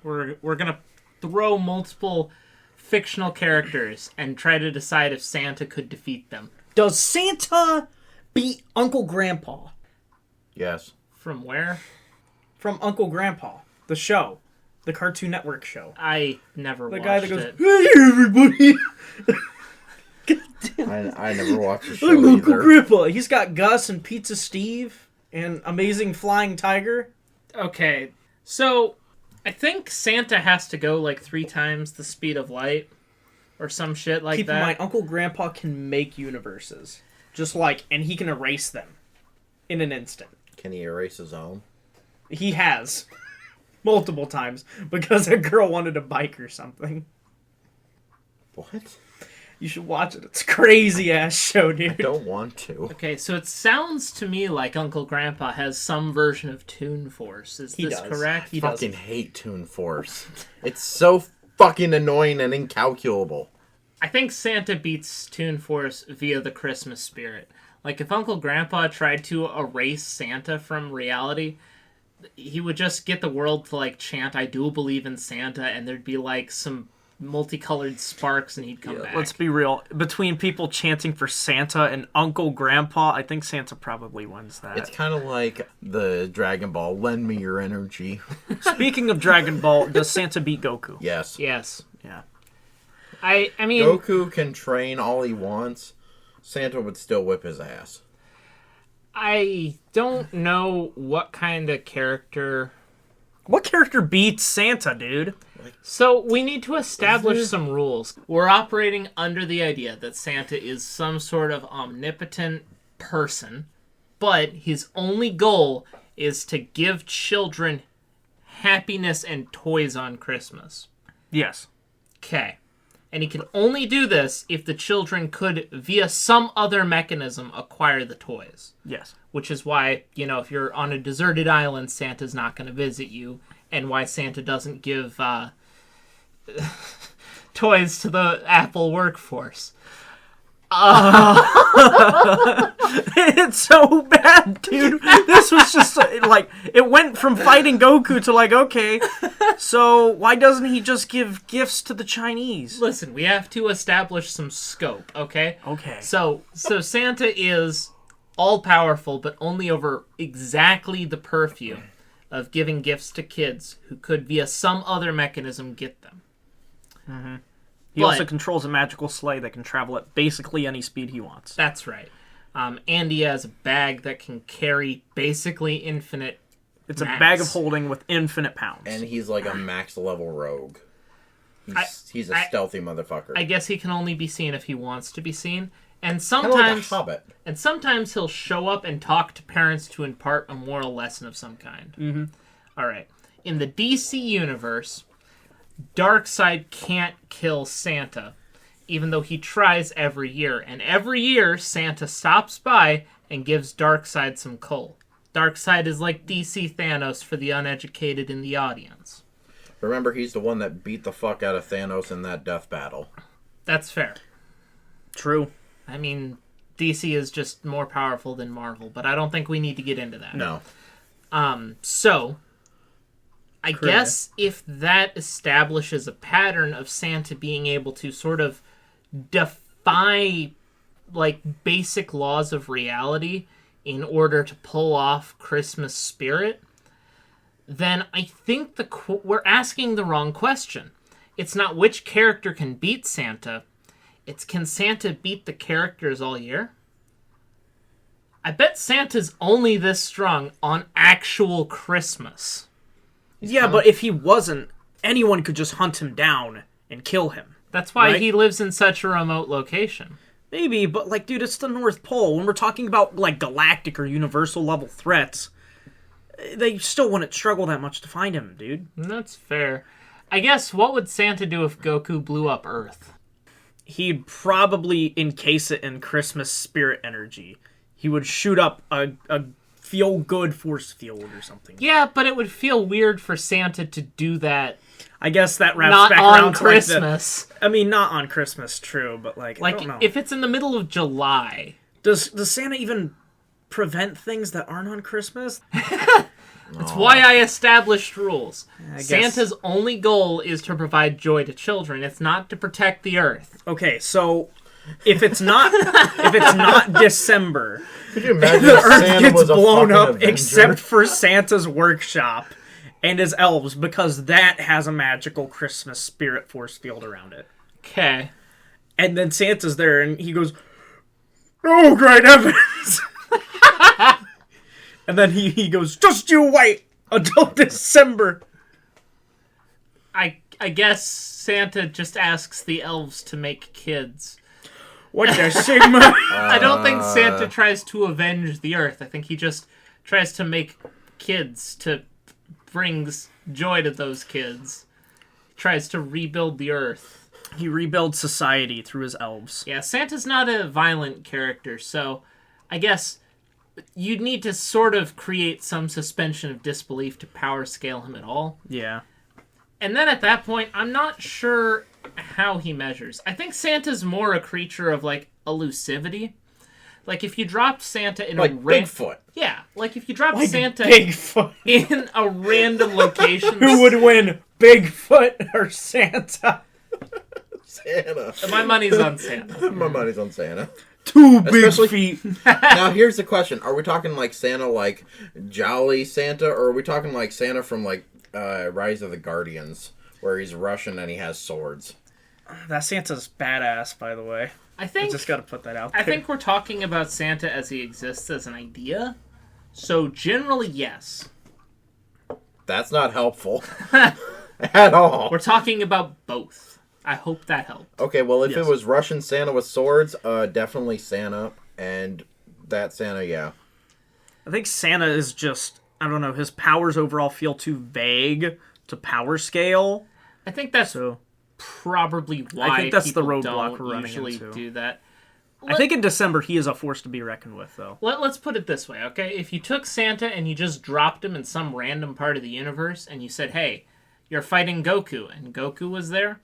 We're gonna throw multiple fictional characters and try to decide if Santa could defeat them. Does Santa beat Uncle Grandpa? Yes. From where? From Uncle Grandpa, the show, the Cartoon Network show. I never The watched guy that goes, it. "Hey everybody, I never watched the show I'm Uncle either. Grandpa." He's got Gus and Pizza Steve and Amazing Flying Tiger. Okay, so I think Santa has to go like 3 times the speed of light. or some shit like Keep that. in mind, Uncle Grandpa can make universes. And he can erase them in an instant. Can he erase his own? He has. Multiple times. Because a girl wanted a bike or something. What? You should watch it. It's a crazy-ass show, I dude. don't want to. Okay, so it sounds to me like Uncle Grandpa has some version of Toon Force. Is this does. correct? I fucking hate Toon Force. It's so fucking annoying and incalculable. I think Santa beats Toon Force via the Christmas spirit. Like, if Uncle Grandpa tried to erase Santa from reality, he would just get the world to, like, chant, "I do believe in Santa," and there'd be, like, some multicolored sparks, and he'd come back. Let's be real. Between people chanting for Santa and Uncle Grandpa, I think Santa probably wins that. It's kind of like the Dragon Ball, lend me your energy. Speaking of Dragon Ball, does Santa beat Goku? Yes. Yes. Yeah. I mean... Goku can train all he wants. Santa would still whip his ass. I don't know what kind of character... What character beats Santa, dude? So, we need to establish some rules. We're operating under the idea that Santa is some sort of omnipotent person, but his only goal is to give children happiness and toys on Christmas. Yes. Okay. And he can only do this if the children could, via some other mechanism, acquire the toys. Yes. Which is why, if you're on a deserted island, Santa's not going to visit you, and why Santa doesn't give toys to the Apple workforce. It's so bad, dude. This was just it went from fighting Goku to okay, so why doesn't he just give gifts to the Chinese? Listen, we have to establish some scope, okay? Okay. So Santa is all-powerful, but only over exactly the purview of giving gifts to kids who could, via some other mechanism, get them. Mm-hmm. He also controls a magical sleigh that can travel at basically any speed he wants. That's right. And he has a bag that can carry basically infinite It's a bag of holding with infinite pounds. And he's like a max level rogue. He's a stealthy motherfucker. I guess he can only be seen if he wants to be seen. And Kinda like a hobbit. And sometimes he'll show up and talk to parents to impart a moral lesson of some kind. Mm-hmm. All right. In the DC universe, Darkseid can't kill Santa, even though he tries every year. And every year, Santa stops by and gives Darkseid some coal. Darkseid is like DC Thanos for the uneducated in the audience. Remember, he's the one that beat the fuck out of Thanos in that death battle. That's fair. True. I mean, DC is just more powerful than Marvel, but I don't think we need to get into that. No. So, I guess if that establishes a pattern of Santa being able to sort of defy, basic laws of reality in order to pull off Christmas spirit, then I think we're asking the wrong question. It's not which character can beat Santa. It's can Santa beat the characters all year? I bet Santa's only this strong on actual Christmas. Yeah, but if he wasn't, anyone could just hunt him down and kill him. That's why right? he lives in such a remote location. Maybe, but dude, it's the North Pole. When we're talking about galactic or universal level threats, they still wouldn't struggle that much to find him, dude. That's fair. I guess, what would Santa do if Goku blew up Earth? He'd probably encase it in Christmas spirit energy. He would shoot up a feel-good force field or something. Yeah, but it would feel weird for Santa to do that. I guess that wraps not back on around to Christmas. I mean, not on Christmas, true, but I don't know. If it's in the middle of July. Does Santa even prevent things that aren't on Christmas? That's why I established rules. I guess. Santa's only goal is to provide joy to children. It's not to protect the Earth. Okay, so if it's not December, could you imagine the if Earth Santa gets was a blown fucking up Avenger? except for Santa's workshop and his elves, because that has a magical Christmas spirit force field around it. Okay. And then Santa's there and he goes, "Oh, great heavens!" And then he goes, "Just you wait until December." I guess Santa just asks the elves to make kids. What the Sigma? I don't think Santa tries to avenge the Earth. I think he just tries to make kids to bring joy to those kids. He tries to rebuild the Earth. He rebuilds society through his elves. Yeah, Santa's not a violent character, so I guess you'd need to sort of create some suspension of disbelief to power scale him at all. Yeah. And then at that point, I'm not sure how he measures. I think Santa's more a creature of, like, elusivity. Like, if you dropped Santa in Like a... Bigfoot. Yeah, like, if you dropped Like Santa Bigfoot. in a random location... Who would win, Bigfoot or Santa? Santa. My money's on Santa. My money's on Santa. Two big Especially- feet. Now, here's the question. Are we talking like Santa, like Jolly Santa, or are we talking like Santa from, like, Rise of the Guardians, where he's Russian and he has swords? That Santa's badass, by the way. I think... Just gotta put that out there. I think we're talking about Santa as he exists as an idea. So, generally, yes. That's not helpful. At all. We're talking about both. I hope that helped. Okay, well, if Yes. it was Russian Santa with swords, definitely Santa, and that Santa, yeah. I think Santa is just, I don't know, his powers overall feel too vague to power scale. I think that's So probably why I think that's the people roadblock don't we're running usually into. do that. I think in December he is a force to be reckoned with, though. Let's put it this way, okay? If you took Santa and you just dropped him in some random part of the universe and you said, hey, you're fighting Goku, and Goku was there,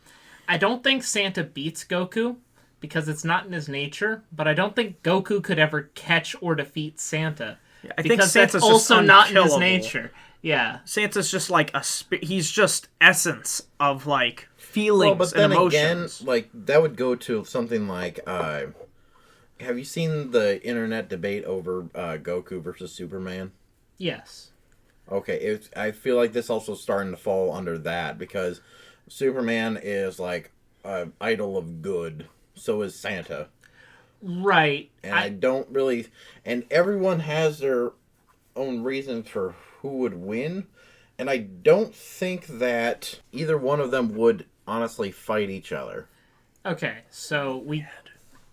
I don't think Santa beats Goku because it's not in his nature, but I don't think Goku could ever catch or defeat Santa. I think Because Santa's that's also just not in his unkillable. nature. Yeah. Santa's just like he's just essence of, like, Well, feelings but then and emotions. again, like, that would go to something like, have you seen the internet debate over Goku versus Superman? Yes. Okay, I feel like this also starting to fall under that, because Superman is, like, an idol of good. So is Santa. Right. And I don't really... And everyone has their own reasons for who would win. And I don't think that either one of them would honestly fight each other. Okay, so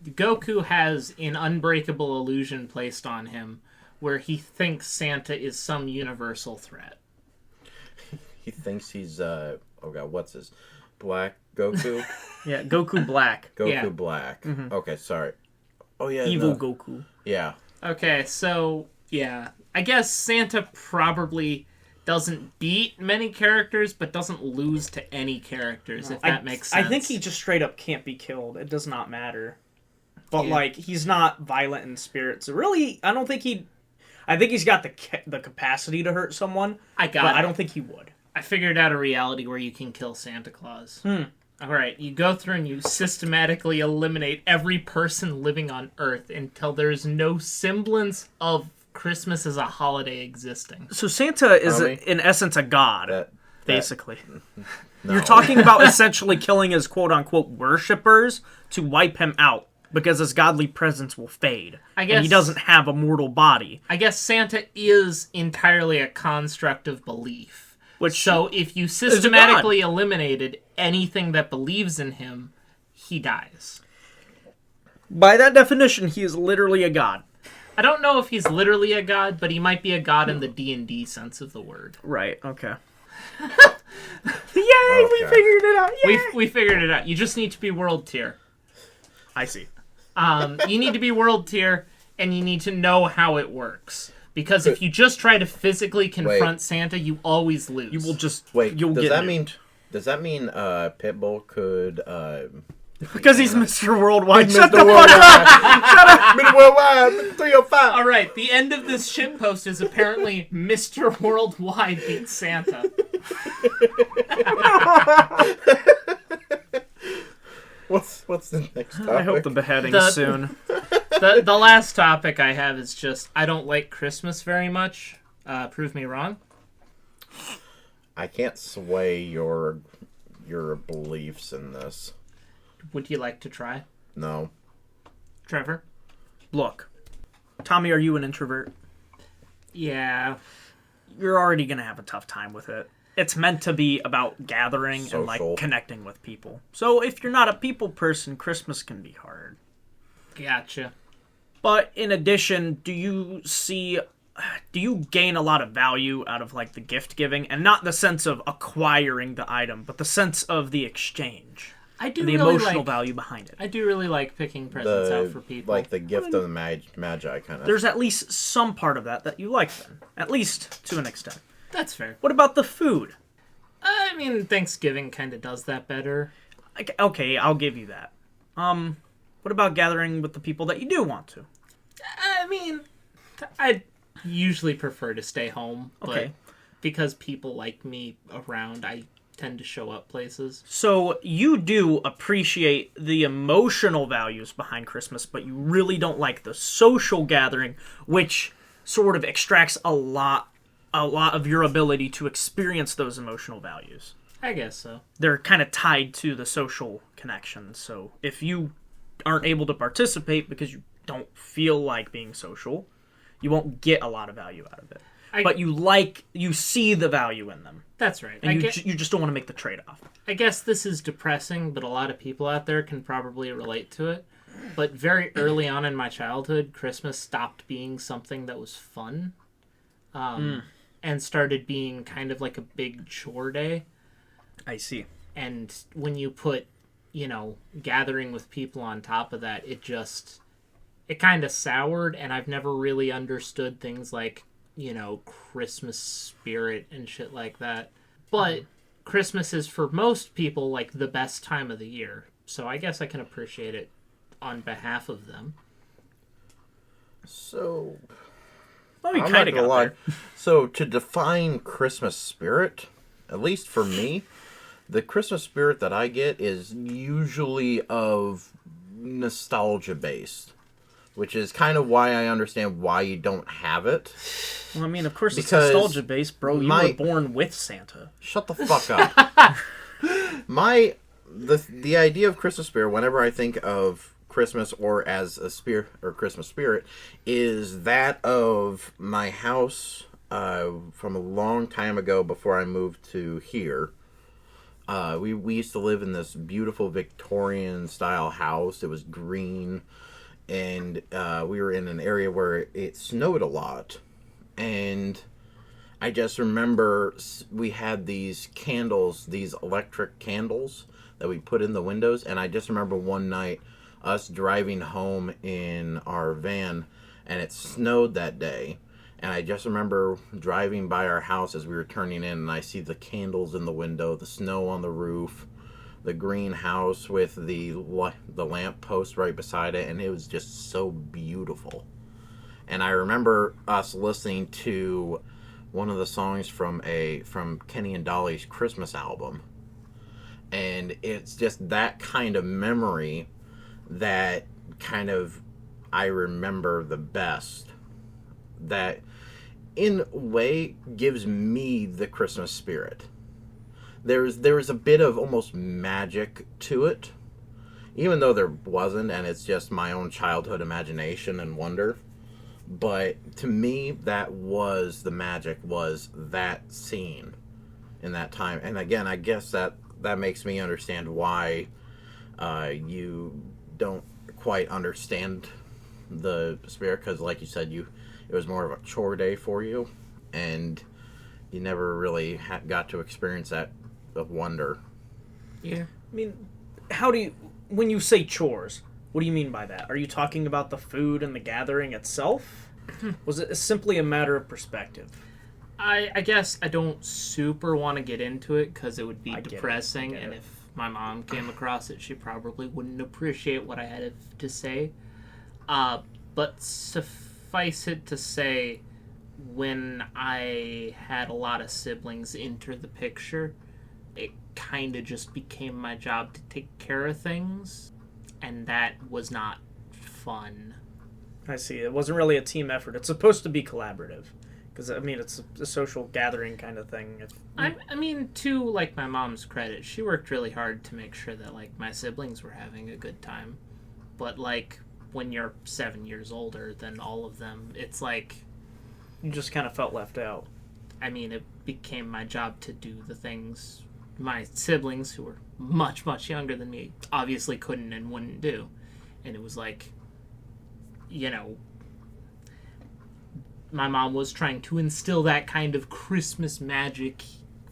Goku has an unbreakable illusion placed on him where he thinks Santa is some universal threat. He thinks he's, oh god, what's his? Black Goku? Yeah, Goku Black. Goku Yeah. Black. Okay, sorry. Oh yeah, Evil no. Goku. Yeah. Okay, so, yeah. I guess Santa probably doesn't beat many characters, but doesn't lose to any characters, if that makes sense. I think he just straight up can't be killed. It does not matter. But, like, he's not violent in spirit. So really, I don't think I think he's got the capacity to hurt someone. I don't think he would. I figured out a reality where you can kill Santa Claus. Alright, you go through and you systematically eliminate every person living on Earth until there's no semblance of Christmas as a holiday existing. So Santa is, Tommy? in essence, a god, That- basically. No. You're talking about essentially killing his quote-unquote worshippers to wipe him out, because his godly presence will fade. I guess- And he doesn't have a mortal body. I guess Santa is entirely a construct of belief. So if you systematically eliminated anything that believes in him, he dies. By that definition, he is literally a god. I don't know if he's literally a god, but he might be a god in the D&D sense of the word. Right, okay. Yay, we Okay. figured it out! Yay! We figured it out. You just need to be world tier. I see. You need to be world tier, and you need to know how it works. Because if you just try to physically confront Santa, you always lose. You will just... Wait, you'll does get that nuked. does that mean Pitbull could Because he's Mr. Worldwide. Mr. Shut the fuck Worldwide. up! Shut up! Mr. Worldwide, Mr. 305. All right, the end of this shitpost is apparently Mr. Worldwide beats Santa. What's the next topic? I hope the beheading The- soon. The last topic I have is just, I don't like Christmas very much. Prove me wrong. I can't sway your beliefs in this. Would you like to try? No. Trevor? Look, Tommy, are you an introvert? Yeah. You're already going to have a tough time with it. it's meant to be about gathering and like Social. connecting with people. So if you're not a people person, Christmas can be hard. Gotcha. But in addition, do you gain a lot of value out of like the gift giving, and not the sense of acquiring the item, but the sense of the exchange? I do And the really emotional like, value behind it. I do really like picking presents out for people. Like the gift of the magi kind of. There's at least some part of that you like then. At least to an extent. That's fair. What about the food? I mean, Thanksgiving kind of does that better. Okay, I'll give you that. What about gathering with the people that you do want to? I mean, I usually prefer to stay home, but Okay. because people like me around, I tend to show up places. So you do appreciate the emotional values behind Christmas, but you really don't like the social gathering, which sort of extracts a lot of your ability to experience those emotional values. I guess so. They're kind of tied to the social connection. So if you aren't able to participate because you don't feel like being social, you won't get a lot of value out of it. But you see the value in them. That's right. And you just don't want to make the trade-off. I guess this is depressing, but a lot of people out there can probably relate to it. But very early on in my childhood, Christmas stopped being something that was fun. And started being kind of like a big chore day. I see. And when you put, gathering with people on top of that, it kind of soured, and I've never really understood things like, Christmas spirit and shit like that. But Christmas is for most people like the best time of the year. So I guess I can appreciate it on behalf of them. So, Well, we I'm kind not of gonna got lie. there. So to define Christmas spirit, at least for me, the Christmas spirit that I get is usually of nostalgia based, which is kind of why I understand why you don't have it. Well, I mean, of course, it's Because nostalgia based, bro. You were born with Santa. Shut the fuck up. The idea of Christmas spirit, whenever I think of Christmas or as a spirit or Christmas spirit, is that of my house from a long time ago before I moved to here. We used to live in this beautiful Victorian style house. It was green, and we were in an area where it snowed a lot. And I just remember we had these candles, these electric candles that we put in the windows. And I just remember one night us driving home in our van, and it snowed that day. And I just remember driving by our house as we were turning in, and I see the candles in the window, the snow on the roof, the greenhouse with the lamp post right beside it, and it was just so beautiful. And I remember us listening to one of the songs from Kenny and Dolly's Christmas album. And it's just that kind of memory that kind of I remember the best. That in a way gives me the Christmas spirit. There's a bit of almost magic to it, even though there wasn't, and it's just my own childhood imagination and wonder. But to me, that was the magic, was that scene in that time. And again, I guess that makes me understand why you don't quite understand the spirit, because like you said, it was more of a chore day for you, and you never really got to experience that of wonder. Yeah. I mean, when you say chores, what do you mean by that? Are you talking about the food and the gathering itself? Was it simply a matter of perspective? I guess I don't super want to get into it because it would be I get it. depressing, and if my mom came across it, she probably wouldn't appreciate what I had to say. But suffice it to say, when I had a lot of siblings enter the picture, it kind of just became my job to take care of things, and that was not fun. I see. It wasn't really a team effort. It's supposed to be collaborative. Because, I mean, it's a social gathering kind of thing. I mean, to, like, my mom's credit, she worked really hard to make sure that, like, my siblings were having a good time. But, like, when you're 7 years older than all of them, it's like... You just kind of felt left out. I mean, it became my job to do the things my siblings, who were much, much younger than me, obviously couldn't and wouldn't do. And it was like, you know, my mom was trying to instill that kind of Christmas magic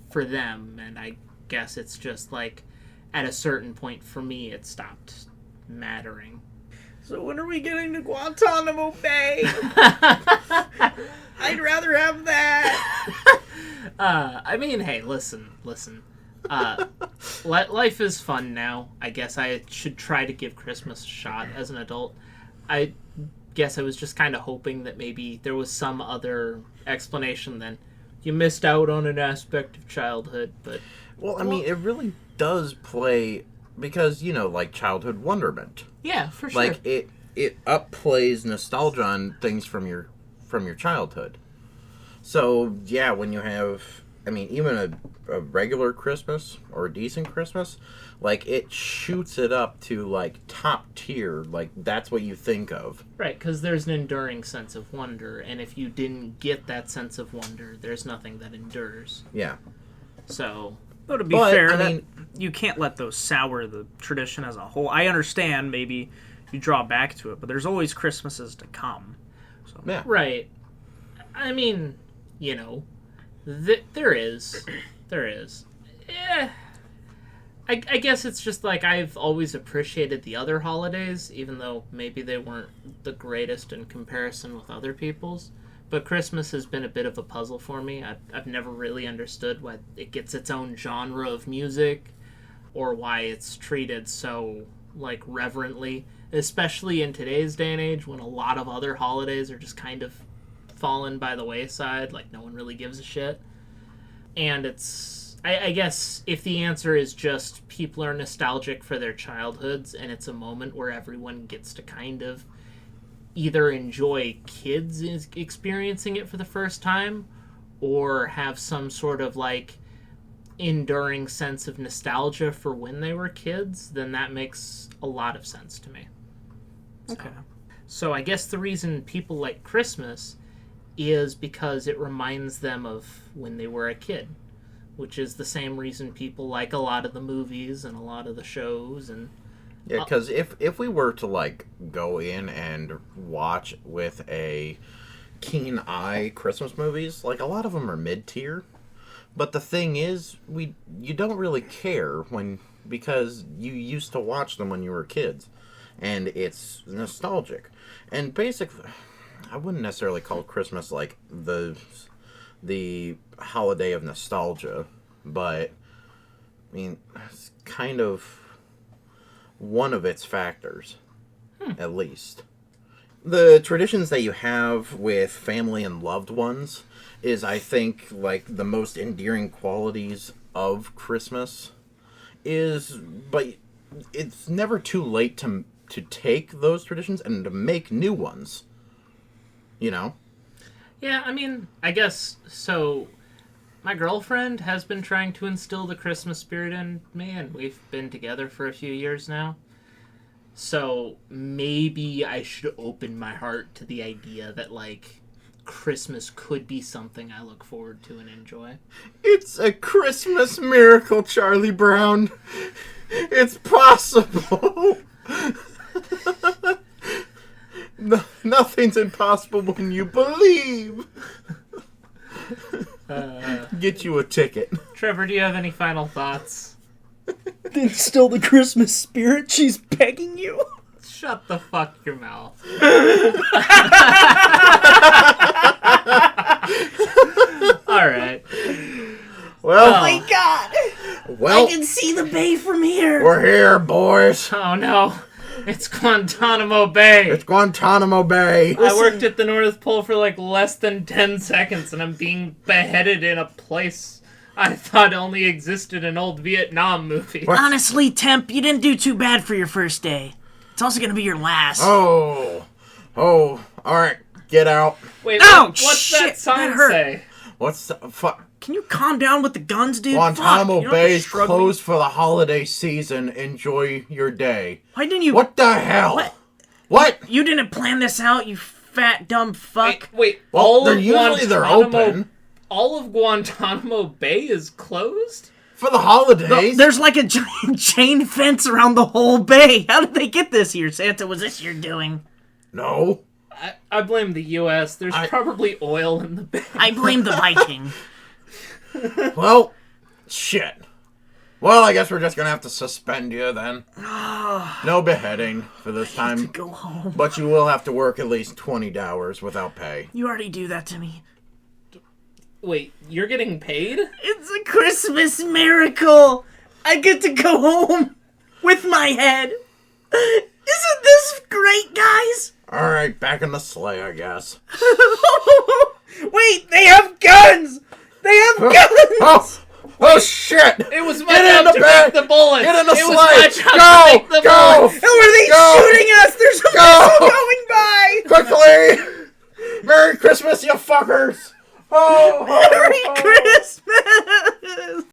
for them, and I guess it's just like, at a certain point for me, it stopped mattering. So when are we getting to Guantanamo Bay? I'd rather have that. I mean, hey, listen. Life is fun now. I guess I should try to give Christmas a shot as an adult. I guess I was just kind of hoping that maybe there was some other explanation than you missed out on an aspect of childhood, but... Well, I mean, it really does play, because, you know, like childhood wonderment. Yeah, for sure. Like, it upplays nostalgia on things from your childhood. So, yeah, when you have, I mean, even a regular Christmas or a decent Christmas, like, it shoots it up to, like, top tier. Like, that's what you think of. Right, because there's an enduring sense of wonder, and if you didn't get that sense of wonder, there's nothing that endures. Yeah. So... But to be fair, I mean, you can't let those sour the tradition as a whole. I understand maybe you draw back to it, but there's always Christmases to come. So. Yeah. Right. I mean, you know, there is. Yeah. I guess it's just like I've always appreciated the other holidays, even though maybe they weren't the greatest in comparison with other people's. But Christmas has been a bit of a puzzle for me. I've never really understood why it gets its own genre of music, or why it's treated so, like, reverently, especially in today's day and age when a lot of other holidays are just kind of fallen by the wayside, like no one really gives a shit. And it's... I guess if the answer is just people are nostalgic for their childhoods, and it's a moment where everyone gets to kind of either enjoy kids experiencing it for the first time, or have some sort of, like, enduring sense of nostalgia for when they were kids, then that makes a lot of sense to me. Okay. So I guess the reason people like Christmas is because it reminds them of when they were a kid, which is the same reason people like a lot of the movies and a lot of the shows. And Yeah, because if we were to, like, go in and watch with a keen eye Christmas movies, like, a lot of them are mid-tier. But the thing is, you don't really care because you used to watch them when you were kids. And it's nostalgic. And basically, I wouldn't necessarily call Christmas, like, the holiday of nostalgia. But, I mean, it's kind of one of its factors, at least. The traditions that you have with family and loved ones is, I think, like, the most endearing qualities of Christmas but it's never too late to take those traditions and to make new ones, you know? Yeah, I mean, I guess, so my girlfriend has been trying to instill the Christmas spirit in me, and we've been together for a few years now. So maybe I should open my heart to the idea that, like, Christmas could be something I look forward to and enjoy. It's a Christmas miracle, Charlie Brown. It's possible. Nothing's impossible when you believe. Get you a ticket. Trevor, do you have any final thoughts? Instill the Christmas spirit? She's begging you? Shut the fuck your mouth. Alright. Well, Oh my god! well, I can see the bay from here! we're here, boys. Oh no. It's Guantanamo Bay. It's Guantanamo Bay. I worked at the North Pole for like less than 10 seconds and I'm being beheaded in a place I thought only existed in old Vietnam movies. Honestly, Temp, you didn't do too bad for your first day. It's also gonna be your last. Oh, alright, get out. Wait, Ouch, what's shit, that sign that hurt. say? What's the fuck? Can you calm down with the guns, dude? Guantanamo Fuck, you don't have to Bay's shrug me. closed for the holiday season. Enjoy your day. Why didn't you... What the hell? What? What? You didn't plan this out, you fat, dumb fuck. Wait, Well, all they're of usually they're Guantanamo open. all of Guantanamo Bay is closed? For the holidays? There's like a giant chain fence around the whole bay. How did they get this here, Santa? Was this your doing? No. I blame the U.S. There's probably oil in the bay. I blame the Viking. Well, shit. Well, I guess we're just gonna have to suspend you then. No beheading for this time. Go home. But you will have to work at least 20 hours without pay. You already do that to me. Wait, you're getting paid? It's a Christmas miracle. I get to go home with my head. Isn't this great, guys? Alright, back in the sleigh, I guess. Wait, they have guns! They have guns! Oh shit! It was my job to make the bullets! Get in the it sleigh! was my job Go! to make the Go! bullets! How are they shooting us? There's a missile going by! Quickly! Merry Christmas, you fuckers! Oh, Merry Christmas!